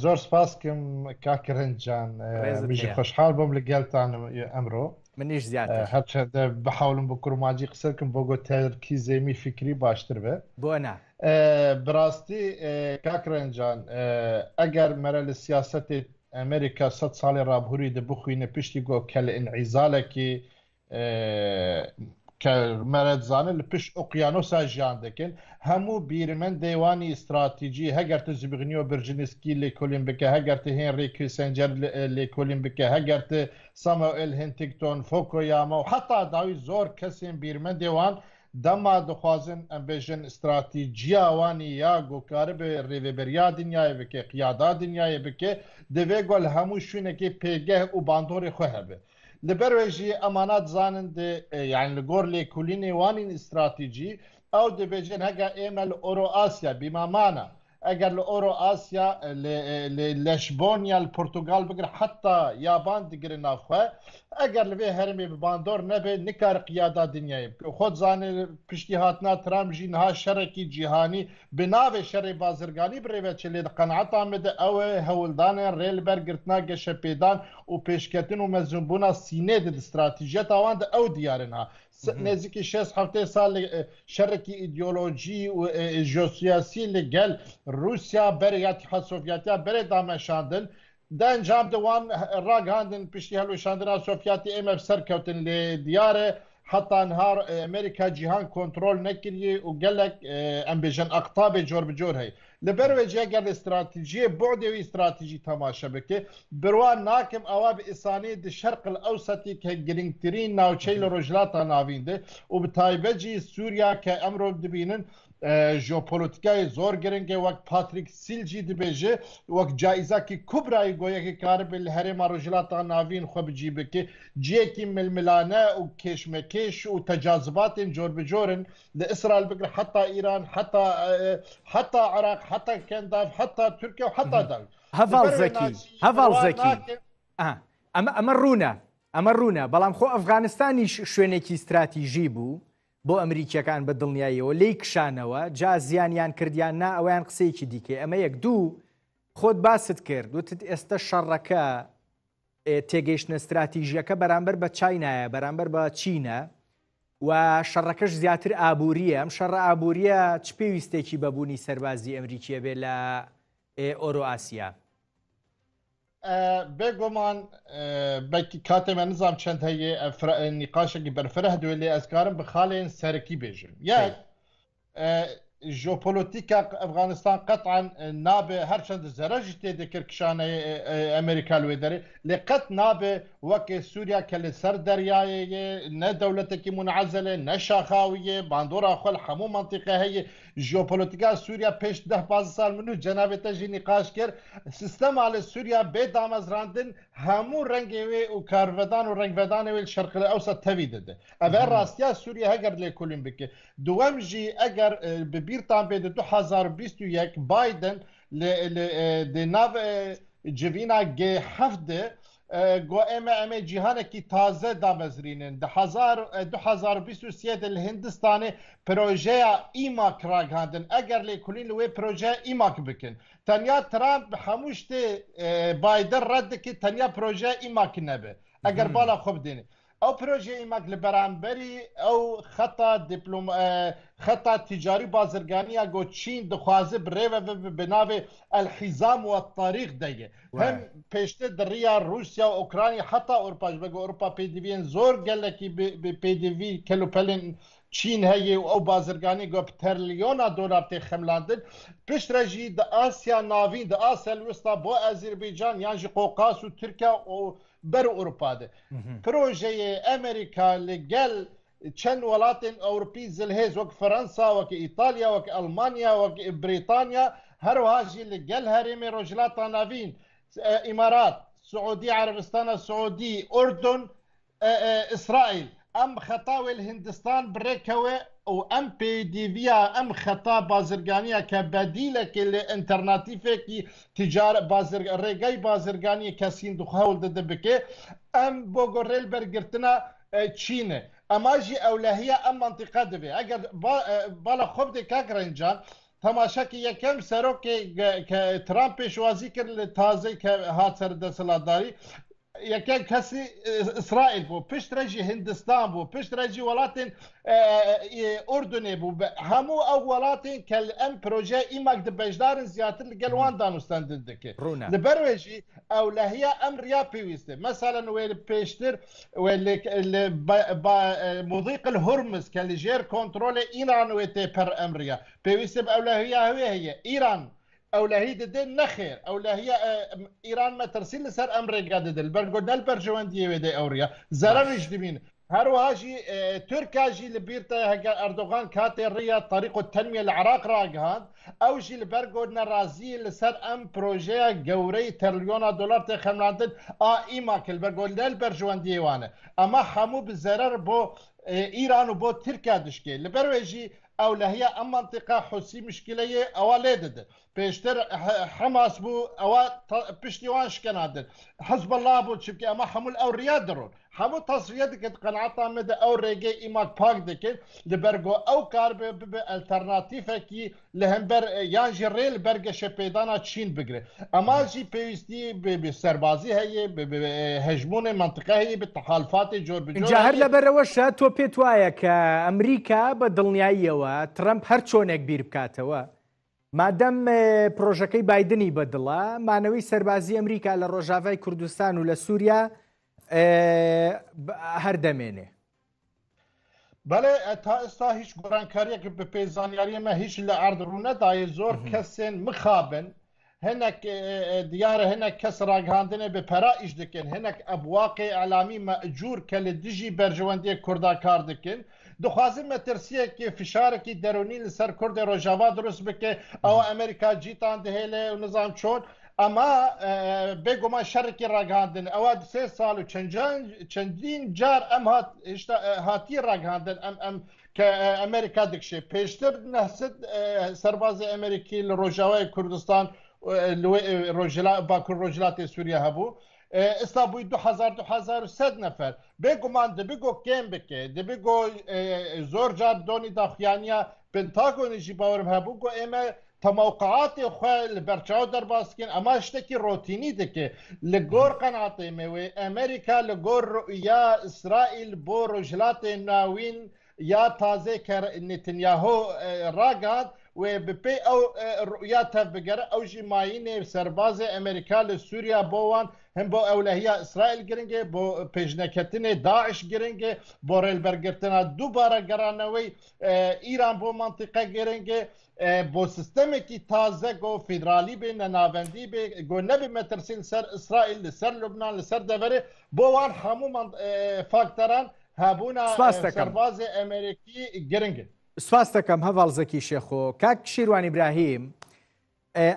زۆر سپاسکەم کاکرنجان، میژی خۆشحاڵ بۆم لەگەڵتان ئەمڕۆ.
منیش زیاتر
هەرچەندە بەحاولم بە کوڕماجی قسەکەم بۆ گۆ تەرکیزێمی فکری باشتر بێ.
بۆنا
بڕاستی کاکرنجان ئەگەر مەرە لە سیاسەتی ئەمریکا 100 ساڵی ڕابهوری دەبخوینە پشتی گۆ کە لە ئینعیزالێکی کە مەرەزانە لە پشت ئۆقیانۆسا ژیان دەکەن، هەموو بیرمەن دەیوانی ئیستراتیجی هەگەرتە زبغنیۆ برژنسکی لێکۆلین بکە، هەگەرتە هێنری کوسەنجەر لێکۆلین بکە، هەگەرتە سەموئێل هنتینگتۆن فۆکۆیاما و حتا داوی زۆر کەسێن بیرمەن دێوان دەما دەخوازن ئەمبێژن استراتیجیاوانی یا گۆکارە بە ڕێوێبەریا دنیای بکە، قیادا دنیای بکە، دەوێ گۆل هەموو شوێنێکی پێگە و باندۆری خۆ هەبێ. لەبەروێژی ئەمانات زانن یان لە گۆر لێکولینی وانین استراتیجی ئەو دەبێژن هەگە ئێمە لە ئۆرۆ ئاسیا بیمامانە ئەگەر لە ئۆرۆ ئاسیا لەشبۆنیا لە پۆرتوگال بگرن حتا یابان دگرن ناوخوا ئەگەر لەوێ هەرمێ بباندۆر نەبێت نکار قیادا دنیای خۆت زانێ پشتی هاتنا ترامژی نها شەرێکی جیهانی بناوێ شەڕی بازرگانی برێوێت چ لێ قەنعەتان بدە ئەوە هەوڵدانە ڕێلبەرگرتنا گەشەپێدان و پێشکەتن و مەزمبوونا سینێ دە استراتیژیەت ئەواندا ئەو دیارنها نزیکی 6 سال شەڕێکی ئیدئۆلۆژی و ژۆسیاسی لەگەل رووسیا بەرە یا ئیتیحاد سۆڤیەتیا بەرێ دامەشاندن دەنجام دەوان ڕاگەاندن پشتی هەڵوێشاندنا سۆڤیەتی ئێمە سەرکەوتن لێ دیارە حتا نهار ئەمریکا جیهان کۆنترۆل نەکردی و گەلک ئەمبێژن ئەقتابێ جۆر بجۆر هەیە لەبەروێ گەل استراتیژیە بۆ دێوی استراتیژی تەماشە بکە بڕوان ناکەم ئەوە بە ئیسانی د شەرق ئەوسەتی کە گرنگترین ناوچەی لە ڕۆژهەڵاتە ناویندە و بە تایبەتی سووریا کە ئەمڕۆ دبینن ژۆپۆلیتیکای زۆر گرنگە وەک پاتریک سیلجی دەبێژێ وەک جایزاکی کوبرای گۆیەکی کارە بێ لە هەرێما ڕۆژهەڵاتە ناوین خۆ بجی بکە جێکی ململانە و کێشمەکێش و تەجاذباتên جۆر بجۆرن لە ئیسرائیل بگرە حتا ئیران حتا عێراق حتا کەنداف حتا تورکیا و حتا داوی
هەڤاڵ زەکی ئەمە ڕوونە بەڵام خۆ ئەفغانستانی شوێنێکی استراتیژی بوو بۆ ئەمریکیەکان بە دڵنیاییەوە لی کشانەوە جا زیانیان کردیان نا ئەویان قسەیەکی دیکە ئەمە یەک دوو خۆت باست کرد وتت ئێستا شەڕەکە تێگەیشتنە استراتیژیەکە بەرامبەر بە چاینایە بەرامبەر بە چینە و شەڕەکەش زیاتر ئابووریە ئەم شەڕە ئابووریە چ پێویستێکی بەبوونی سەربازی ئەمریکیە بێ لە ئۆرۆ ئاسیا
بێگومان کاتێمە نزام چەند هەیە نیقاشێکی بەرفرە هەدوێ لێ ئەسکارم بخالێن سەرەکی بێژن یەک ژۆپۆلیتیکا ئەفغانستان قەتعاً نابێ هەرچەند زەرەژی تێدەکرد کشانەی ئەمریکا لێ دەرێ لێ قەت نابێ وەکێ سووریا کە لە سەر دەریایە نە دەوڵەتێکی منعەزەلێ نە شاخاویە باندۆرا خۆل هەموو منتیقە هەیە ژئوپۆلیتیکا سووریا پێش 10 سال من و جەنابێتەژی نیقاش کرد سیستەما لە سووریا بێ دامەزراندن هەموو ڕەنگێوێ و کارڤەدان و ڕنگڤەدانەوێ شەرقی ئەوسە تەوی دەدە ئەڤێ ڕاستیا سووریا هەگەر لێکۆلین بکە دووەم ژی ئەگەر ببیرتان بێت 2021 بایدن لە ناو جڤینا G7 گو ئێمە جیهانێکی تازە دامەزرینن 2023 لە هندستانê پرۆژەیە ئیماک ڕاگەاندن ئەگەر لێکولین لەوێ پرۆژە ئیماک بکن تەنیا ترامپ هەموو شتێ بایدن ڕەت دەکرد تەنیا پرۆژە ئیماک نەبێ ئەگەر بالا خۆ بدێنێ ئەو پرۆژە ئیماک لە بەرامبەری ئەو خەتا تیجاری بازرگانیە گۆ چین دخوازە برێوە بناوێ الحیزام و الطریق دەیە هەم پێشتر دڕیا رووسیا و ئۆکرانی حتا ئەوروپاش بەگە ئەوروپا پێدیڤێن زۆر گەلێکی پێدیڤی کەلوپەلێن چین هەیە و ئەو بازرگانی گۆ تەریلیۆنا دۆلار تێ خەملاندن پشترەژی دە ئاسیا ناوین دە ئاسیا وستا بۆ ئەزیربەیجان یانژی قۆقاس و تورکیا و بەر ئەوروپادە پرۆژەیە ئەمریکا لەگەل چەند وڵاتên ئەوروپی زلهێز وەک فەرەنسا وەک ئیتالیا وەک ئەلمانیا وەک بریتانیا هەروەهاژی لەگەل هەرێمی ڕۆژهەڵاتا ناوین ئیمارات سعودی عەرەبستانە سعودی ئوردن ئیسرائیل ئەم خەتاوێ هندستان بڕێکەوە و ئەم پێدیڤە ئەم خەتا بازرگانیە کە بەدیلێکی لە ئینتەرناتیفێکی ڕێگەی بازرگانی کەسین هەوڵ دەدە بکێ ئەم بۆ گۆڕێل بەرگرتنە چینە ئەماژی ئەولەهەیە ئەم منتیقە دەبێ ئەگەر باڵە خۆ بدێ کاک ڕەنجان تەماشاکی یەکەم سەرۆکێ کە ترامپ پێشوازی کرد لە تازەی کە هات سەردەسەڵاتداری یەکەم کەسی ئیسرائیل بوو پشتڕێژی هندستان بوو پشتڕێژی وڵاتên ئوردنێ بوو هەموو ئەو وڵاتên کە ئەم پرۆژە ئیماک دەبەشدارن زیاتر لەگەڵ وان دانوستاندن دەکرد لەبەروێژی ئەولەهەیە ئەم ڕیا پێویستە مەسەلەن وێ پێشتر مضیق الهورمز کە لەژێر کۆنتڕۆلە ئیران وێ تێپەر ئەمریە پێویستە ئەولەهەیە هەوێ هەیە ئیران ئەولەهی دەدێن نەخێر ئەولەهیە ئیران مەترسی لەسەر ئەم ڕێگا دەدەن بەرگۆدەل بەرژەوەندیە وێدە ئەوریە زەرەنیش دبین هەروەهاژی تورکاژی لە بیرتە هەگەر ئەردۆغان کاتێ ڕیا طریق و تەنمیە لە عراق ڕاگەهاند ئەوژی لە بەرگۆدنە رازی لەسەر ئەم پرۆژەیە گەورەی تریلیۆنا دۆلار تێ خەملاندن ئیماکل بەرگۆدەل بەرژەوەندیێوانە ئەمە هەموو بزەرەر بۆ ئیران و بۆ تورکیا دشکێ لەبەروێژی ئەولەهەیە ئەم منتیقا حوسی مشکلەیە ئەوە لێ دەدەن پێشتر حەماس بوو ئەوە پشتیوان شکەنادن حەزب الله بوو چبکە ئەمە هەموو ئەو ڕیا دەڕۆن هەموو تەسویە دەکرد قەنعەتان مەدە ئەو ڕێگەی ئیماک پاک دەکرد لەبەرگۆ ئەو کار ببێ ئەلتەرناتیفێکی لە هەمبەر یانژی ڕێل بەرگەشە پێدانا چین بگرێ ئەماژی پێویستی سەربازی هەیە هەژمونی منتیقە هەیە بە تەحالفاتی جۆر بجۆر
هەر لەبەرەوەشە تۆ پێت وایە کە ئەمریکا بە دڵنیاییەوە ترەمپ هەر چۆنێک بیر بکاتەوە مادەم پرۆژەکەی بایدنی بەدڵە مانەوەی سەربازی ئەمریکا لە ڕۆژاوای کوردستان و لە سووریا هەردەمێنێ
بەڵێ تا ئێستا هیچ گۆڕانکاریەک بە پێزانیاری ئەمە هیچ لە ئارد ڕوونەدایە زۆر کەسێن مخابن هەنێک دیارە هەنێک کەس ڕاگەاندنێ بە پەرا ئیش دەکەن هەنێک ئەبواقی ئەلامی مەئجور کە لە دژی بەرژەوەندی کووردا کار دەکەن دخوازم مەترسیەکی فشارێکی دەرونی لەسەر کوردی ڕۆژاوا دروست بکە ئەوە ئەمریکا جیتان دەهێلێ و نظام چۆن ئەمە بێگومان شەڕێکی ڕاگەاندن ئەوە 3 ساڵ و چەندین جار ئەم هاتی ڕاگەاندن ئەم کە ئەمریکا دەکشێ پێشتر نەسد سەربازی ئەمریکی لە ڕۆژاوای کوردستان باکوور ڕۆژهەڵاتی سووریا هەبوو ئێستا بووی 2100 نەفەر بێگومان دەبگۆ کێم بکێ دەبگۆ زۆر جار دۆنی داخوایانە پنتاگۆنیژی باوەرم هەبوو گۆ ئێمە تەمەوقعاتی خۆ لە بەرچاو دەرباسکەین ئەمە شتێکی ڕۆتینی دەکێ لە گۆڕ قەناتێمەوێ ئەمریکا لە گۆڕ یا ئیسرائیل بۆ ڕۆژهەڵاتی ناوین یا تازێ کە نێتنیاهۆ ڕاگات و بپێ ئەو ڕویا تەبگەرە ئەو ژی ماینێ سەربازی ئەمریکا لە سووریا بۆوان هەم بۆ ئەولەهیە ئیسرائیل گرنگێ بۆ پێشنەکەتنێ داعش گرنگێ بۆ ڕێلبەرگرتنە دووبارە گەڕانەوەی ئیران بۆ منتیقە گرنگێ بۆ سیستەمێکی تازە گۆ فیدرالی بێ نەناوەندی بێ گۆ نەبێ مەترسی لەسەر ئیسرائیل لەسەر لوبنان لەسەر دەبەرێ بۆ وان هەموو فاکتەران هەبوونە سەربازی ئەمریکی گرنگن
سواس دەکەم هەڤاڵزەکی شێخۆ کاک شیروان ئیبراهیم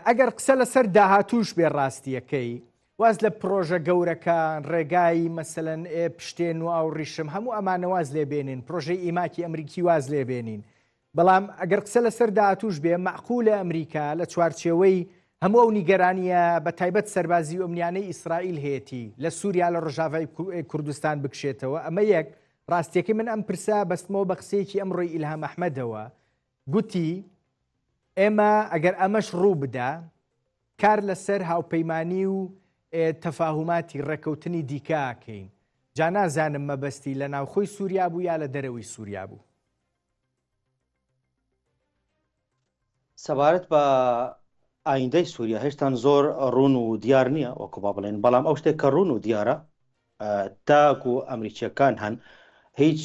ئەگەر قسە لەسەر داهاتوش بێ ڕاستیەکەی واز لە پرۆژە گەورەکان ڕێگایی مەسەلەن پشتێن و ئاو ڕیشم هەموو ئەمانە واز لێبێنین پرۆژەی ئیماکی ئەمریکی واز لێبێنین بەڵام ئەگەر قسە لەسەر داهاتوش بێ مەعقولە ئەمریکا لە چوارچێوەی هەموو ئەو نیگەرانیە بە تایبەت سەربازی ئۆمنیانەی ئیسرائیل هەیەی لە سووریا لە ڕۆژاوای کوردستان بکشێتەوە ئەمە یەک ڕاستیەکەی من ئەم پرسا بەستمەوە بە قسەیەکی ئەمڕۆی ئیلهام ئەحمەدەوە گوتی ئێمە ئەگەر ئەمەش ڕوو بدا کار لەسەر هاوپەیمانی و تەفاهوماتی ڕێکەوتنی دیکەکەین جا نازانم مەبەستی لە ناوخۆی سووریا بوو یا لە دەرەوەی سووریا بوو
سەبارەت بە ئایندەی سووریا هێشتان زۆر ڕوون و دیار نییە وەکو با بڵێن بەڵام ئەو شتێک کە ڕوون و دیارە تاکو ئەمریکیەکان هەن هیچ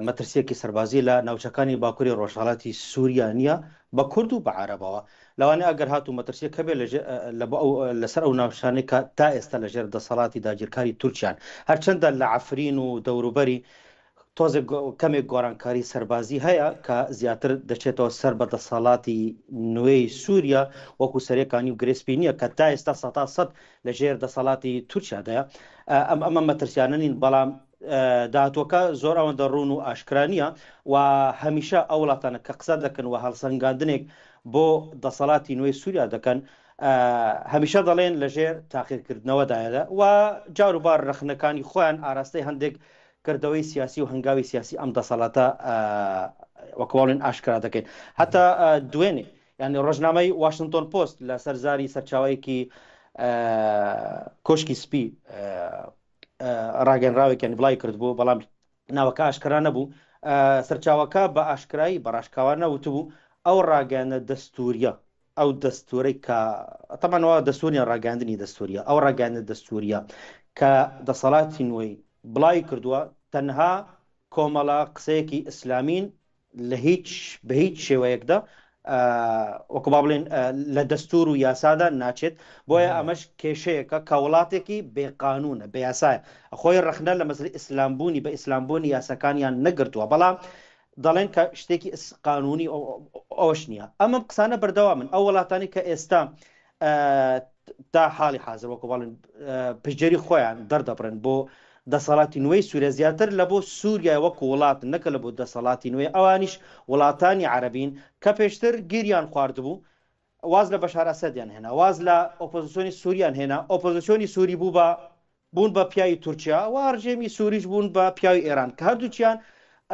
مەترسیەکی سەربازی لە ناوچەکانی باکووری ڕۆژهەڵاتی سووریا نییە بە کورد و بە عەرەبەوە لەوانەیە ئەگەر هاتوو مەترسیە کە بێ لەسەر ئەو ناوشانەی کە تا ئێستا لەژێر دەسەڵاتی داگیرکاری تورکیان هەرچەندە لە عەفرین و دەوروبەری تۆزێک کەمێک گۆڕانکاری سەربازی هەیە کە زیاتر دەچێتەوە سەر بە دەسەڵاتی نوێی سووریا وەکو سەرەکانی و گرێسپی نییە کە تا ئێستا 100% لەژێر دەسەڵاتی تورکیادەیە ئەمە مەترسیانە نین بەڵام داهاتوەکە زۆر ئەوەندە ڕوون و ئاشکرانیە و هەمیشە ئەو وڵاتانە کە قسە دەکەن و هەڵسەنگاندنێک بۆ دەسەڵاتی نوێی سووریا دەکەن هەمیشە دەڵێن لەژێر تاقیرکردنەوەدایەدا و جاروبار رەخنەکانی خۆیان ئاراستەی هەندێک کردەوەی سیاسی و هەنگاوی سیاسی ئەم دەسەڵاتە وەکوڵین ئاشکرا دەکەین هەتا دوێنێ یعنی ڕۆژنامەی واشنگتن پۆست لە سەرزاری سەرچاوەیەکی کۆشکی سپی ڕاگەنراوێکیان بڵای کردبوو بەڵام ناوەکە ئاشکرا نەبوو سەرچاوەکە بە ئاشکرایی بەڕاشکاوان نەوتبوو ئەو ڕاگەانە دەستوریە ئەو دەستورەی کە تەمانەوە دەستوریان ڕاگەاندنی دەستوریە ئەو ڕاگەانە دەستوریە کە دەسەڵاتی نوێی بڵای کردووە تەنها کۆمەڵە قسەیەکی ئیسلامین لە بە هیچ شێوەیەکدا وەکو با بڵێن لە دەستور و یاسادا ناچێت بۆیە ئەمەش کێشەیەکە کە وڵاتێکی بێقانونە بە یاسایە خۆی ڕەخنە لە مەسەلەی ئیسلامبوونی بە ئیسلامبوونی یاساکانیان نەگرتووە بەڵام دەڵێن کە شتێکی قانونی ئەوش نییە ئەمە قسانە بەردەوامن ئەو وڵاتانی کە ئێستا تا حاڵی حاضر وەکو باڵێن پشتگیری خۆیان دەردەبرن بۆ دەسەڵاتی نوێی سووریا زیاتر لە بۆ سووریا وەکو وڵات نەکە لە بۆ دەسەڵاتی نوێ ئەوانیش وڵاتانی عەرەبین کە پێشتر گیریان خواردبوو واز لە بەشار ئەسەدیان هێنا واز لە ئۆپۆزیسیۆنی سووریان هێنا ئۆپۆزیسیۆنی سووری بوون بە پیاوی تورکیا و هەرجێمی سووریش بوون بە پیاوی ئێران کە هەردووچیان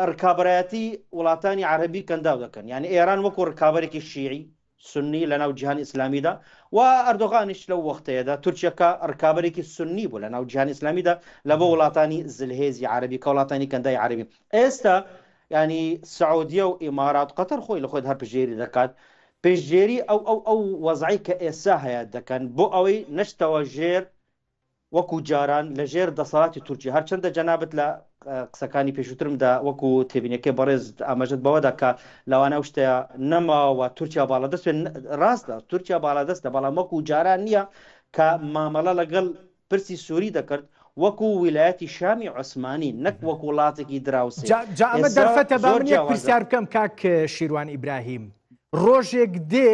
ڕکابەتی وڵاتانی عەرەبی کەنداو دەکەن یعنی ئێران وەکو ڕکابەرێکی شیعی سنی لە ناو جیهانی ئیسلامیدا و ئەردۆغانیش لەو وەختەیەدا تورکیەکە ڕکابەرێکی سنی بوو لە ناو جیهانی ئیسلامیدا لە بۆ وڵاتانی زلهێزی عەرەبی کە وڵاتانی کەندای عەرەبی ئێستا ینی سعودیە و ئیمارات قەتەر خۆی لە خۆی هەر پشتگیری دەکات پشتگیری ئەو وەزعی کە ئێستا هەیە دەکەن بۆ ئەوەی نەشتەوە ژێر وەکو جاران لە ژێر دەسەڵاتی تورکی هەرچەندە جەنابەت لە قسەکانی پێشووترمدا وەکو تێبینەکەی بەڕێز ئاماژەت بەوەدا کە لەوانە شتەیە نەماوە تورکیا باڵەدەست ڕاستە تورکیا باڵەدەستە بەڵام وەکو جاران نییە کە مامەڵە لەگەڵ پرسی سووری دەکرد وەکو ویلایەتی شامی عوسمانی نەک وەکو وڵاتێکی دراوسێ
جا ئەمە دەرفەتە بە من یەک پرسیار بکەم کاک شیروان ئیبراهیم ڕۆژێک دێ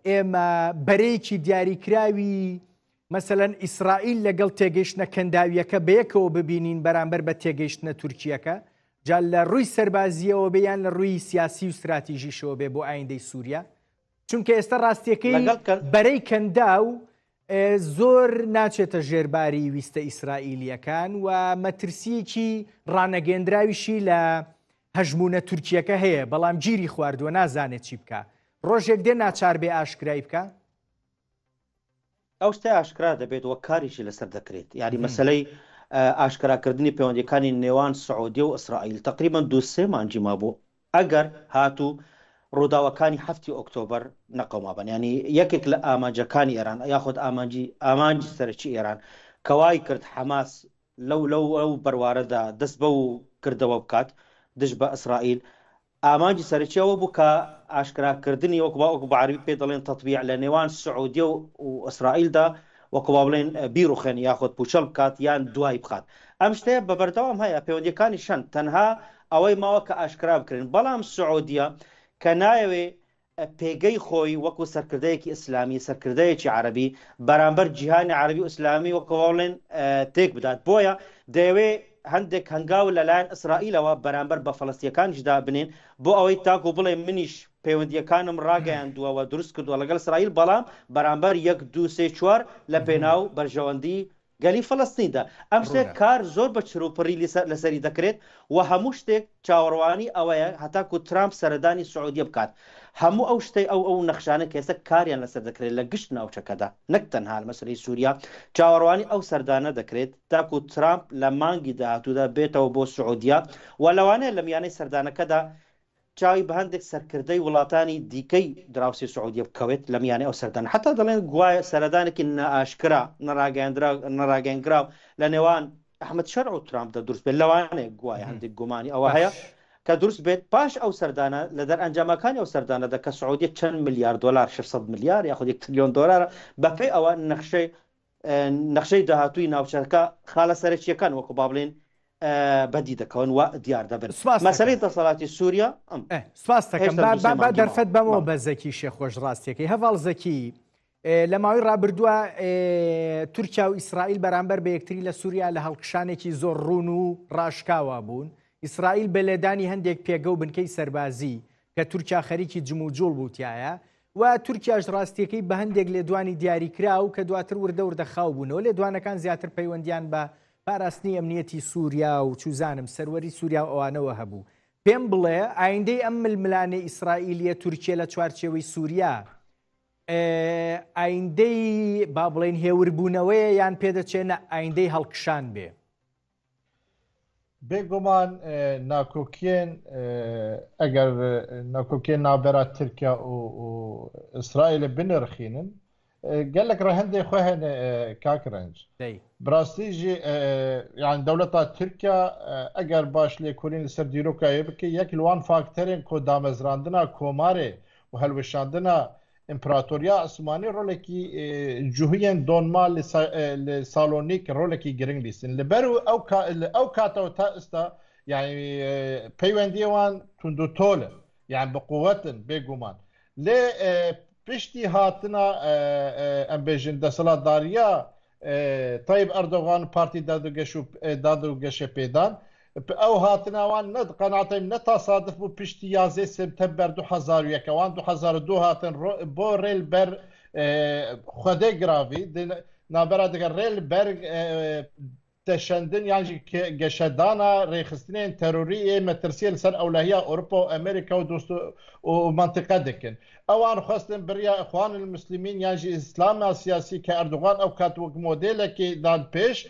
ئێمە بەرەیەکی دیاریکراوی مەسەلەن ئیسرائیل لەگەڵ تێگەیشتنە کەنداویەکە بەیەکەوە ببینین بەرامبەر بە تێگەیشتنە تورکیەکە جا لە ڕووی سەربازیەوە بێیان لە ڕووی سیاسی و استراتیژیشەوە بێ بۆ ئایندەی سووریا چونکە ئێستا ڕاستیەکەی بەرەی کەنداو زۆر ناچێتە ژێرباری ویستە ئیسرائیلیەکان و مەترسیەکی ڕانەگەندراویشی لە هەژمونە تورکیەکە هەیە بەڵام گیری خواردووە نازانێت چی بکە ڕۆژێک دێ ناچار بێ ئاشکرای بکە
ئەو شتە ئاشکرا دەبێت وە کاریشی لەسەر دەکرێت یاری مەسەلەی ئاشکراکردنی پەیوەندیەکانی نێوان سعودیە و ئیسرائیل تقریبان 2-3 مانجی مابوو ئەگەر هاتوو ڕووداوەکانی 7 ئۆکتۆبەر نەقەومابن ینی یەکێک لە ئامانجەکانی ئێران یاخود ئامانجی سەرچی ئێران کەوای کرد حەماس لەو بەروارەدا دەست بە و کردەوە بکات دژ بە ئیسرائیل ئامانجی سەرچیەوە بوو کە ئاشکراکردنی وەکو بە عەربی پێ دەڵێن تەطبیع لە نێوان سعودیە و ئیسرائیلدا وەکو بڵێن بیرروخێن یاخود پوچەڵ بکات یان دوای بخات ئەم شتەیە بە بەردەوام هەیە پەیوەندیەکانی شەن تەنها ئەوەی ماوە کە ئاشکرا بکرێن بەڵام سعودیە کە نایەوێ پێگەی خۆی وەکو سەرکردەیەکی ئیسلامی سەرکردەیەکی عربی بەرامبەر جیهانی عربی و ئیسلامی وەکوڵێن تێک بدات بۆیە دەیەوێ هەندێک هەنگاو لەلایەن ئیسرائیلەوە بەرامبەر بە فەڵەستیەکانیشدا بنێن بۆ ئەوەی تاکو بڵێ منیش پەیوەندیەکانم ڕاگەیاندووە دروست کردووە لەگەڵ ئیسرائیل بەڵام بەرامبەر 1 2 3 4 لە پێناو بەرژەوەندی گەلی فەڵەستیندا ئەم شتێک کار زۆر بە چروپڕی لەسەری دەکرێت و هەموو شتێک چاوەڕوانی ئەوەیە هەتاکو ترامپ سەردانی سعودیە بکات هەموو ئەو شتەی ئەو نەخشانە کە ئێستا کاریان لەسەر دەکرێت لە گشت ناوچەکەدا نەک تەنها مەسەلەی سووریا چاوەڕوانی ئەو سەردانە دەکرێت تاکو ترامپ لە مانگی داهاتوودا بێتەوە بۆ سعودیە و لەوانەیە لە میانەی سەردانەکەدا چاوی بە هەندێک سەرکردەی وڵاتانی دیکەی دراوسی سعودیە بکەوێت لە میانەی ئەو سەردان حتا دەڵێن گوایە سەردانێکی نەئاشکرا نەڕاگەیاندراو لە نێوان ئەحمەد شەرع و ترامپدا دروست بێت لەوانەیە گوایە هەندێک گومانی ئەوە هەیە کە دروست بێت پاش ئەو سەردانە لە دەرئەنجامەکانی ئەو سەردانەدا کە سعودیە چەند ملیار دلار 600 ملیار یاخود 1 تریلیۆن دلار بەپێی ئەوە نەخشەی داهاتووی ناوچەکە خالە سەرەکیەکان وەکو با بڵێن بەدی دەکەون و دیار دەبن مەسەلەی دەسەڵاتی سووریا
سپاس دەکەم با دەرفەت بەمەوە بە زەکی شێخۆش ڕاستیەکەی هەڤاڵ زەکی لە ماوەی ڕابردووە تورکیا و ئیسرائیل بەرامبەر بە یەکتری لە سووریا لە هەڵکشانێکی زۆر ڕوون و ڕاشکاوە بوون ئیسرائیل بەلێدانی هەندێک پێگە و بنکەی سەربازی کە تورکیا خەریکی جموجوڵ بووتیایە و تورکیاش ڕاستیەکەی بە هەندێک لێدوانی دیاریکرا و کە دواتر وردە وردەخاو بوونەوە لێدوانەکان زیاتر پەیوەندیان بە پاراستنی ئەمنیەتی سووریا و چوزانم سەروەری سووریا و ئەوانەوە هەبوو پێم بڵێ ئایندەی ئەم ململانەی ئیسرائیلیە تورکیە لە چوارچێوەی سووریا ئایندەی با بڵێن هێوربوونەوەیە یان پێدەچێنە ئایندەی هەڵکشان بێ
بێگومان ناکۆکیێن ئەگەر ناکۆکیێن نابەرات تورکیا و ئیسرائیل بنرخینن gelek re hindê xwe hene kakrenc birastî jî yani dewleta Tirkiya eger baş lêkolîn li ser dîrokayê bike yek li wan fakterên ku damezrandina komarê û helweşandina İmparatoriya Osmanî rolekî cihûyên donma li Salonîk rolekî giring dîsin li ber ew kata ta îsta yani peywendiyê wan tundutol e yani bi quwetin bêguman lê piştî hatina em bêjin deselatdariya Tayyip Erdogan Partî Dadûgeşê pêdan ew hatina wan ne qenatên ne tasadif bû piştî yazê September 2001 wan 2002 hatin bo rêl ber xwedê giravî nabera diger rêl ber teşendin yan jî geşedana rêxistinên terorî metirsiye li ser ewlehiya Ewropa û Amerîka û dost û mantıqa dikin ewan xwestin biriya Ixwanul Müslîmîn yan jî İslama siyasî ke Erdogan ew kat wek modelekê dan pêş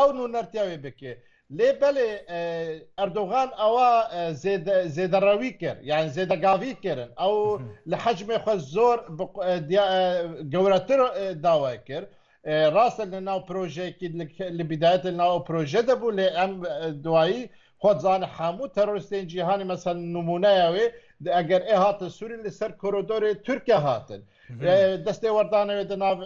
ew nûnertiya wê bike lê belê Erdogan ewa zêderewî kir yani zêdegavî kirin ew li hecmê xwe zor gewretir dawa kir rast li nav projeyekî li bîdayetê nav proje de bû lê em duayî xwe zanî hemû teroristên cîhanî mesela numuneya wê eger ê hatin Sûrî li ser koridorê Tirkiye hatin destê werdanê wê di nav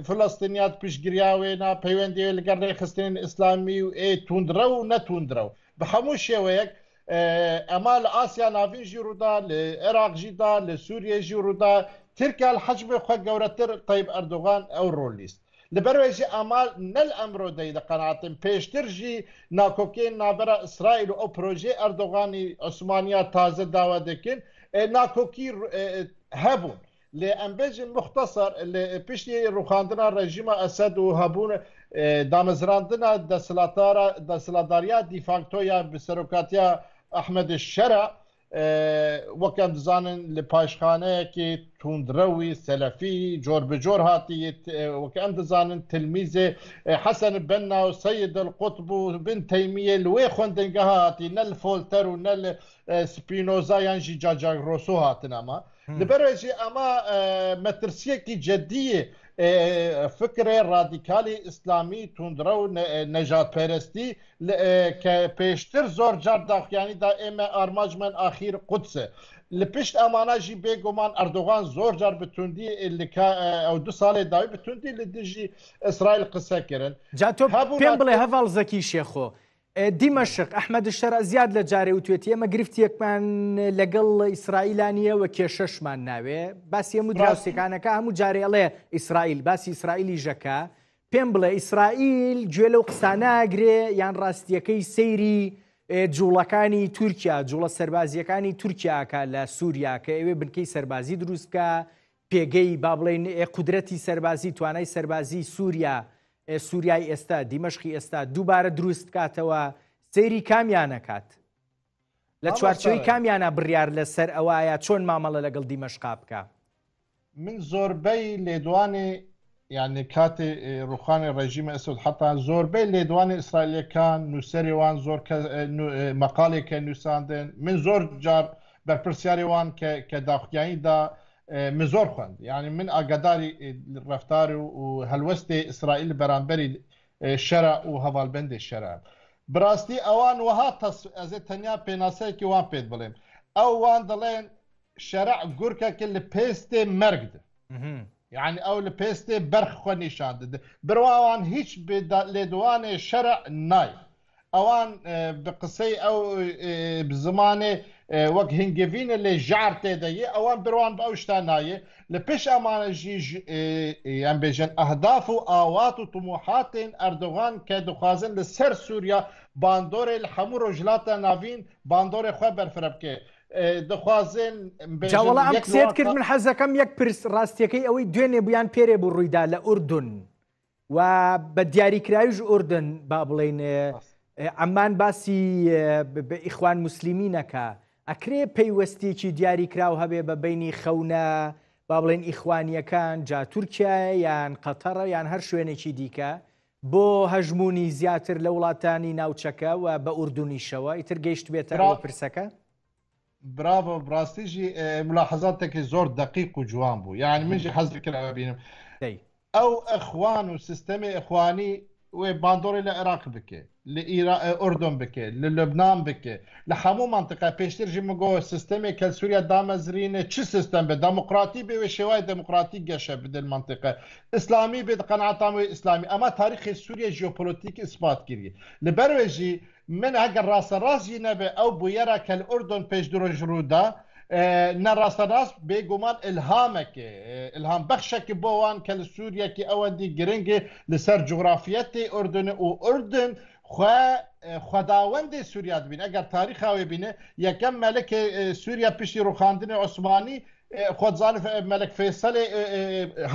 Filistîniya piştgiriya wê na peywendiyê li gel rêxistinên İslamî û ê tundrew û netundrew bi hemû şêweyek ema li Asya navîn jî rûda li Iraq jî da li Sûriye jî rûda Tirkiye li hecmê xwe gewretir Tayyip Erdogan ew rolîst li ber wê jî ema ne li Emrodeyê de qenaatin pêştir jî nakokên nabera İsraîl û ew projê Erdoganî Osmaniya taze dawa dikin nakokî hebûn lê em bêjin muxtasar li piştî rûxandina rejîma Esed û hebûn damezrandina desilatdariya dîfaktoya bi serokatiya Ahmed Şera wek em dizanin li paşxaneyekê tundrewî selefî cor bi cor hatiye wek em dizanin tilmîzê Hesen Benna û Seyyid el-Qutb û Bin Teymiyye li wê xwendingeha hatî ne li Voltaire û ne li Spinoza yan jî Jean-Jacques Rousseau hatin ama li ber wê jî ema metirsiyekî ceddiyê fikrê radîkalî İslamî tundrew nejatperestî ke pêştir zor car daxuyanî da ême armacmen axîr Quds e li pişt emana jî bêguman Erdogan zor car bi tundî ew 2 salê dawî bi tundî li dijî İsraîl qise kirin
pêm bilê heval Zekî Şêxo دیمەشق ئەحمەد شەرع زیاد لە جارێ وتوێتی ئێمە گرفتیەکمان لەگەڵ ئیسرائیلانیەوە کێشەشمان ناوێ باسی هەموو دراوسێکانەکە هەموو جارێڵێ ئیسرائیل باسی ئیسرائیلی ژەکە پێم بڵێ ئیسرائیل گوێ لەو قساناگرێ یان ڕاستیەکەی سەیری جوڵەکانی تورکیا جوڵە سەربازیەکانی تورکیاکە لە سووریا کە ئێوێ بنکەی سەربازی دروستکە پێگەی با بڵێن قودرەتی سەربازی توانای سەربازی سووریای ئێستا دیمەشقی ئێستا دووبارە دروست کاتەوە سەیری کامیانەکات لە چوارچەوەی کامیانە بڕیار لەسەر ئەوایە چۆن مامەڵە لەگەڵ دیمەشقا بکە
من زۆربەی لێدوانی یعنی کاتی ڕوخانی ڕێژیمە ئەسود حتا زۆربەی لێدوانی ئیسرائیلەکان نووسەریوان زۆر مەقالێکە نووساندن من زۆر جار بەرپرسیاری وان کە داخواییدا من زۆر خوند یعنی من ئاگاداری ڕفتار و هەلوەستی ئیسرائیل بەرامبەری شەرع و هەواڵبەندی شەرع بڕاستی ئەوان وەها ئەزێ تەنیا پێناسەیەکی وان پێت بڵێم ئەو وان دەڵێن شەرع گورکەکە لە پێستێ مەرگدە يعني ئەو لە پێستێ بەرخ خۆ نیشان دەدە بڕواوان هیچ لێدوانێ شەرع نایە ئەوان بە قسەی ئەو زمانێ وەک هنگڤینە لێ ژار تێدەیە ئەوان بڕوان بە ئەو شتا نایە لە پێش ئەمانەژی ئەم بێژن ئەهداف و ئاوات و طموحاتên ئەردوغان کە دخوازن لەسەر سووریا باندۆرێ لە هەموو ڕۆژهەڵاتە ناوین باندۆرێ خۆ بەرفرە بکێ دەخوازن
جاوەڵا ئەم قسەیەت کرد من حەزەکەم یەک پرس ڕاستیەکەی ئەوەی دوێنێ بویان پێرێ بوو ڕوویدا لە ئوردون و بە دیاریکراویش ئوردن با بڵێن ئەمان باسی ئیخوان موسلیمینەکە ئەکرێ پەیوەستێکی دیاریکراو هەبێ بە بینی خەونە با بڵێن ئیخوانیەکان جا تورکیا یان قەتەڕە یان هەر شوێنێکی دیکە بۆ هەژمونی زیاتر لە وڵاتانی ناوچەکە و بە ئوردونیشەوە ئیتر گەیشت بێتەوە پرسەکە
براڤۆ بڕاستیژی ملاحەزاتێکی زۆر دقیق و جوان بوو یعنی منژی حەزی کردەوە بینم ئەو ئەخوان و سیستەمی ئەخوانی وێ باندۆری لە عێراق بکێ لە ئوردن بکێ لە لەبنان بکێ لە هەموو منطقە پێشترژی مگۆ سیستەمی کە سووریا دامەزرینە چ سیستەم بێ دموکراتی بێ شێوای دموکراتی گەشە بدل منطقە ئیسلامی بێت قەنعاتامەوەی ئیسلامی ئەمە تاریخی سووریا ژیۆپۆلیتیک ئیسپات کردی لەبەروێژی من ئەگەر ڕاستەڕاستی نەبێ ئەو بویەرە کە لە ئوردن پێش درۆژ ڕوودا نەڕاستەڕاست بێگومان ئلهامێکێ ئلهام بەخشێکی بۆوان کە لە سووریەکی ئەوەندی گرنگێ لەسەر جوغرافیەتی ئوردن و ئوردن خداوەندی سووریا دبین ئەگەر تاریخاوی بینێ یەکەم مەلەکێ سووریا پشتی ڕوخاندنی عوسمانی خۆتزانف مەلک فەیسەڵی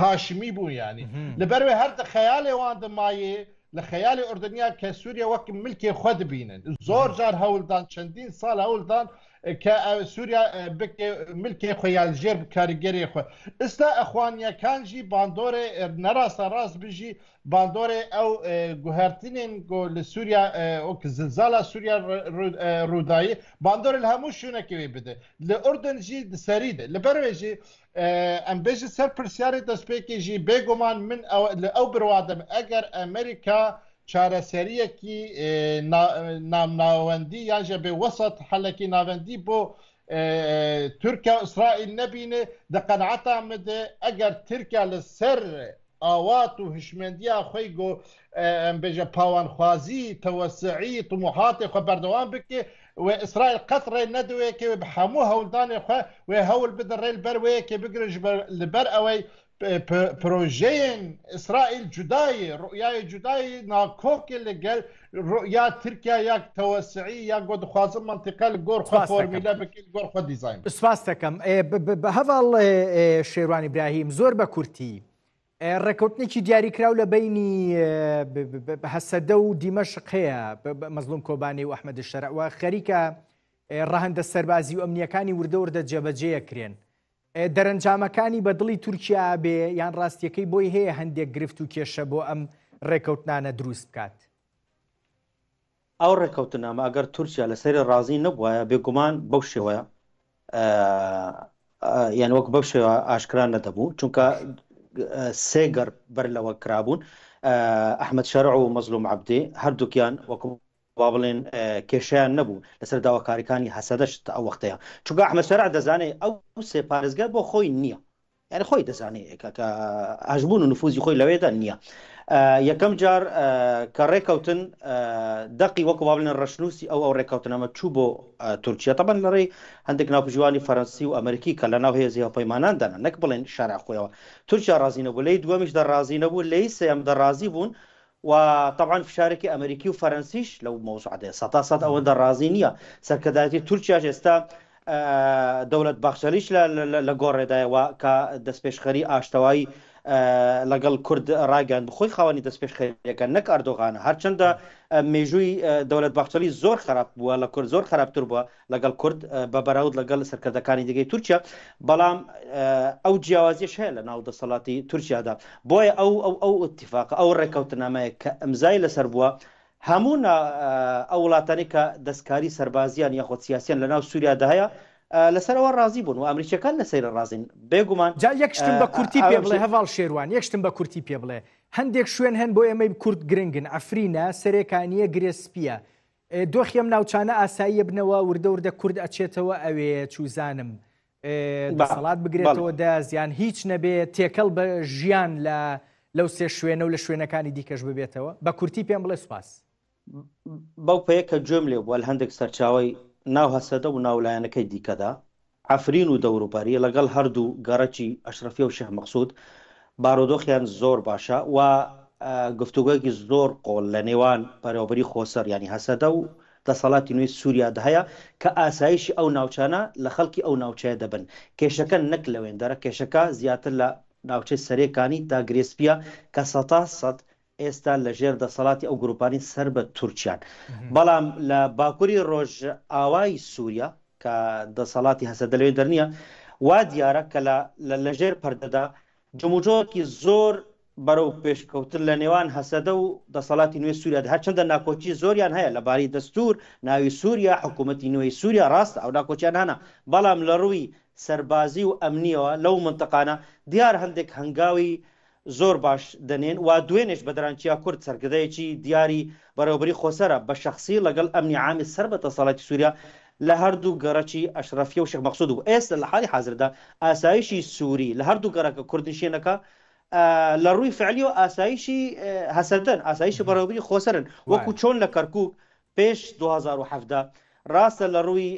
هاشمی بوو ینی لەبەروێ هەر خەیاڵێ وان دمایێ لە خەیاڵی ئوردنیا کە سووریا وەک ملکێ خۆ دبینن زۆر جار هەوڵدان چەندین ساڵ هەوڵدان کە سووریا ملکێ خۆیالژێر کاریگەری خۆ ئێستا ئەخوانیەکانژی باندۆرێ نەڕاستە ڕاست بژی باندۆرێ ئەو گوهرتنین لە سووریا وەک زلزالا سووریا ڕوودایی باندۆرە لە هەموو شوێنێکەوێ بدە لە ئوردنجی سەریدە لەبەروێژی ئەم بێژی سەر پرسیاری دەستپێکیژی بێگومان من لە ئەو بڕوادەم ئەگەر ئەمریکا چارەسەریەکی ناوەندی یاژە بێ وەسەد حەلەکی ناوەندی بۆ تورکیا و ئیسرائیل نەبینێ دەقەنعەتا مدە ئەگەر تورکیا لەسەر ئاوات و هشمێندیە خۆی گۆ بێژە پاوانخوازی تەوەسعی طموحاتی خۆ بەردەوام بکێ و ئیسرائیل قەتڕێ نەدوێکێ بە هەموو هەوڵدانی خۆ وێ هەوڵ بدەڕێ بەروەیەکێ بگرش لەبەر ئەوەی پروژەیەن ئیسرائیل جودایە ڕوئیای جودایی ناکۆکێ لەگەل ڕوئیا تورکیا یاک تەوەسعی یا گۆ دخوازم منطقە لە گۆر خۆ فۆرمیلە بکەین گۆر خۆ دیزاین
سپاس دەکەم هەڤاڵ شێروان ئیبراهیم زۆر بە کورتی ڕێکەوتنێکی دیاریکراو لە بینی هەسەدە و دیمەشق هەیە مەزلوم کۆبانێ و ئەحمەد شەرع و خەریکە ڕەهەندە سەربازی و ئەمنیەکانی وردە جێبەجێەکرێن دەرەنجامەکانی بە دڵی تورکیا بێ یان ڕاستیەکەی بۆی هەیە هەندێک گرفت و کێشە بۆ ئەم ڕێکەوتنانە دروست بکات
ئەو ڕێکەوتنامە ئەگەر تورکیا لەسەری ڕازی نەبووایە بێگومان بەو شێوەیە یان وەک بەو شێوە ئاشکران نەدەبوو چونکە سێگەر بەر لەوە کرابوون ئەحمەد شەرع و مەزلوم عەبدێ هەردووکیان وەکو با بڵێن کێشیان نەبوو لەسەر داواکاریەکانی هەسەدەشت ئەو وەختەیە چونکە ئەحمەد شەرع دەزانێت ئەو سێ پارێزگای بۆ خۆی نییە یعنی خۆی دەزانێت کە هەژبوون و نفوزی خۆی لەوێدا نییە یەکەم جار کە ڕێکەوتن دەقی وەکو بڵێن ڕەشنووسی ئەو ڕێکەوتنەمە چوو بۆ تورکیا تەبەن لەڕێی هەندێک ناوپژوانی فەرەنسی و ئەمریکی کە لە ناو هێزی هەڵپەیماناندانا نەک بڵێن شارع خۆیەوە تورکیا ڕازی نەبوو لەی دووەمیش دەڕازی نەبوو لەی سێم دەڕازی بوون و طبعا فشارێکی ئەمریکی و فەرەنسیش لەو مەوزوعەدە سەد ئەوە دەڕازی نییە سەرکردایەتی تورکیاش ئێستا دەوڵەت باخچەلیش لە گۆڕێدایەوە کە دەستپێشخەری ئاشتەوایی لەگەڵ کورد ڕاگەان بخۆی خاوەنی دەستپێشخەریەکە نەک ئەردۆغانە هەرچەندە مێژووی دەوڵەت باخچەلی زۆر خراپ بووە لە کورد زۆر خراپتر بووە لەگەڵ کورد بە بەراورد لەگەڵ سەرکردەکانی دیگەی تورکیا بەڵام ئەو جیاوازیش هەیە لە ناو دەسەڵاتی تورکیادا بۆیە ئەو اتفاق ئەو ڕێکەوتنامەیە کە ئەمزای لەسەر بووە هەموو ئەو وڵاتانی کە دەستکاری سەربازیان یاخۆ سیاسیان لە ناو سووریادا هەیە لەسەرەوە ڕازی بوون و ئەمریکیەکان لەسەیرە ڕازین بێگومان
یەکشتم بە کورتی پێ بڵێ هەواڵ شێروان یەکشتم بە کورتی پێ بڵێ هەندێک شوێن هەن بۆ ئێمەی کورد گرنگن ئەفرینە سەرێکانیە گرێسپیە دۆخیم ناوچانە ئاساییە بنەوە وردە وردە کورد ئەچێتەوە ئەوێ چوزانم دەسەڵات بگرێتەوە دەزیان هیچ نەبێت تێکەڵ بە ژیان لەو سێ شوێنە و لە شوێنەکانی دیکەش ببێتەوە بە کورتی پێم بڵێ سوپاس
بەو پێەیە کە گوێم لێ بووە هەندێک سەرچاوی ناو هەسەدە و ناولایەنەکەی دیکەدا عفرین و دەوروبەری لەگەڵ هەردوو گەڕەکی ئەشرەفی و شێخ مەقسوود بارودۆخیان زۆر باشە و گفتوگویەکی زۆر قۆڵ لە نێوان بەراوبەری خۆسەر ینی هەسەدە و دەسەڵاتی نوێی سووریا هەیە کە ئاسایشی ئەو ناوچانە لە خەڵکی ئەو ناوچەیە دەبن کێشەکە نەک لەوێندەرە کێشەکە زیاتر لە ناوچەی سەرێکانی داگرێسپیە کە سەد ئێستا لە ژێر دەسەڵاتی ئەو گروپانی سەر بە تورکیان بەڵام لە باکووری ڕۆژ ئاوای سووریا کە دەسەڵاتی هەسەدە لەوێ دەرنیە وا دیارە کە لە ژێر پەردەدا جموجۆکی زۆر بەرەو پێشکەوتن لە نێوان هەسەدە و دەسەڵاتی نوێی سووریا هەرچەندە ناکۆچی زۆریان هەیە لەباری دەستور ناوی سووریا حکوومەتی نوێی سووریا ڕاستە ئەو ناکۆچیان هەنا بەڵام لە ڕووی سەربازی و ئەمنیەوە لەو منتەقانە دیار هەندێک هەنگاوی زۆر باش دەنێن و دوێنێش بە دەرانچیا کورد سەرکردەیەکی دیاری بەراوبەری خۆسەرە بە شخصی لەگەڵ ئەمنی عامی سەر بە دەسەڵاتی سووریا لە هەردوو گەڕەکی ئەشرەفیە و شێخ مەقسوود و ئێستا لە حالی حازردا ئاسایشی سووری لە هەردوو گەڕەکە کوردنشێنەکە لە ڕووی فعلی و ئاسایشی هەسەدەن ئاسایشی بەراوبەری خۆسەرن وەکو چۆن لە کەرکووک پێش 2017 ڕاستە لە ڕووی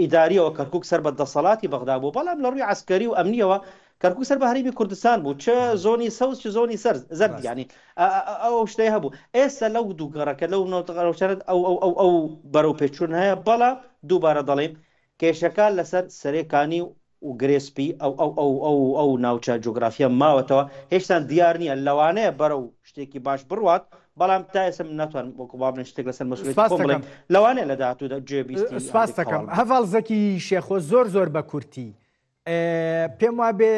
ئیداریەوە کەرکووک سەر بە دەسەڵاتی بەغدا بوو بەڵام لە ڕووی عسکەری و ئەمنیەوە کەرکووک سەر بە هەرێمی کوردستان بوو چه زۆنی سەوز چ زۆنی زەرد ینی ئەو شتەی هەبوو ئێستا لەو دوو گەڕەکە لەو نەوتەڕەوشارت ئەو بەرەو پێچوون هەیە بەڵام دووبارە دەڵێم کێشەکە لەسەر سەرێکانی و گرێسپی ئەو ناوچە جۆگرافیا ماوەتەوە هێشتان دیار نییە لەوانەیە بەرەو شتێکی باش بڕوات بەڵام تا ئێستا من ناتوان وەکو بابن شتێک لەسەر مەسئولیت بڵێم لەوانەیە لە داهاتوودا گوێبیستی
سپاس دەکەم هەڤاڵ زەکی شێخۆ زۆر بە کورتی پێم وا بێ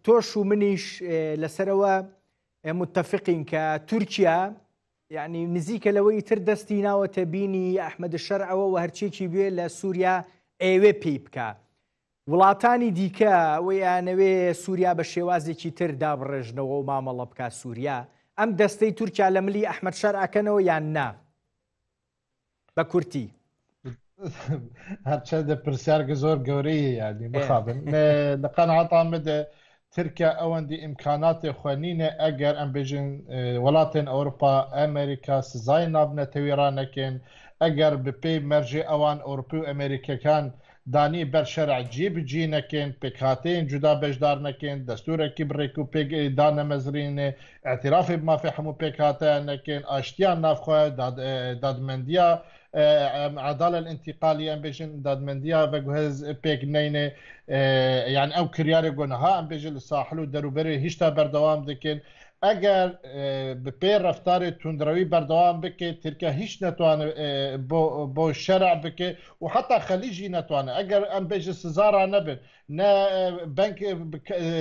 تۆش و منیش لەسەرەوە متفقین کە تورکیا یعنی نزیکە لەوەی تر دەستی ناوەتە بینی ئەحمەد شەرعەوە و هەرچێکی بێ لە سووریا ئێوێ پێی بکە وڵاتانی دیکە وەیانەوێ سووریا بە شێوازێکی تر دابڕێژنەوە و مامەڵە بکە سووریا ئەم دەستەی تورکیا لە ملی ئەحمەد شەرعەکەنەوە یان نا بە کورتی
هەرچەندە پرسیارگە زۆر گەورەیە یادی بخابن لە قەناعەتان بدە ترکیا ئەوەندی ئیمکاناتی خوێنینە ئەگەر ئەم بێژن وڵاتێن ئەوروپا ئەمریکا سزای نابنەتەویرانەکەن ئەگەر بپێی مەرجێ ئەوان ئەوروپی و ئەمریکەکان دانی بەر شەرع جی بجینەکەن پێکهاتەیەن جودا بەشدار نەکەن دەستورێکی بڕێک و پێک دانەمەزرینێ ئاعترافی بمافی هەموو پێکهاتەیان نەکەن ئاشتیان نافخوا دادمەندیە عدالة الانتقالية ام بيجن دادمنديا بجهز بيك نينه يعني او كرياري قنها ام بيجن الساحل ودروبري هشتا بردوام دكين اگر بپیر رفتار تندروی بردوام بکه ترکیه هیچ نتوانه با شرع بکه و حتی خلیجی نتوانه اگر ام بيجن سزارا نبن نه بنك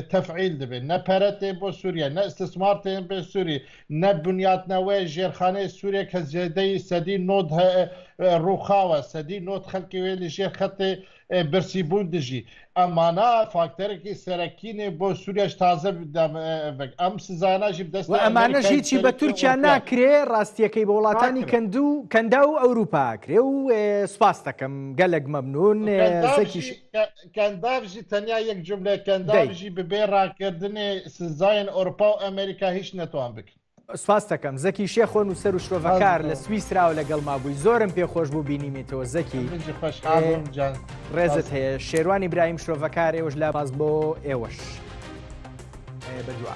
تفعيل دبن نه پرت با سوريا نه استثمار با سوريا نه بنيات نوى جيرخانه سوريا كزيدي سدي نود روخاوه سدي نود خلقي ويلي جير خط برسيبون دجي امانا فاكتوري سركينه با سوريا تازه ام سزانا جيب دست
وامانه هیچی به تورکیا ناکرێ ڕاستیەکەی بە وڵاتانی کەندا و ئەوروپا کرێ و سپاس دەکەم گەلێک مەمنون
كنداف جی تەنیا یەک جملەکەنداژی ببێ ڕاکردنی سزایەن ئەوروپا و ئەمریکا هیچ نەتوان بکەن.
سپاس دەکەم زەکی شێخۆ نووسەر و شرۆڤەکار لە سویسراوە لەگەڵ مابووی زۆرم پێخۆش بوو بینیمێتەوە زەکی ڕێزت هەیە شێروانی برایم شرۆڤەکار ئێوەش لا باز بۆ ئێوەش بەدووە.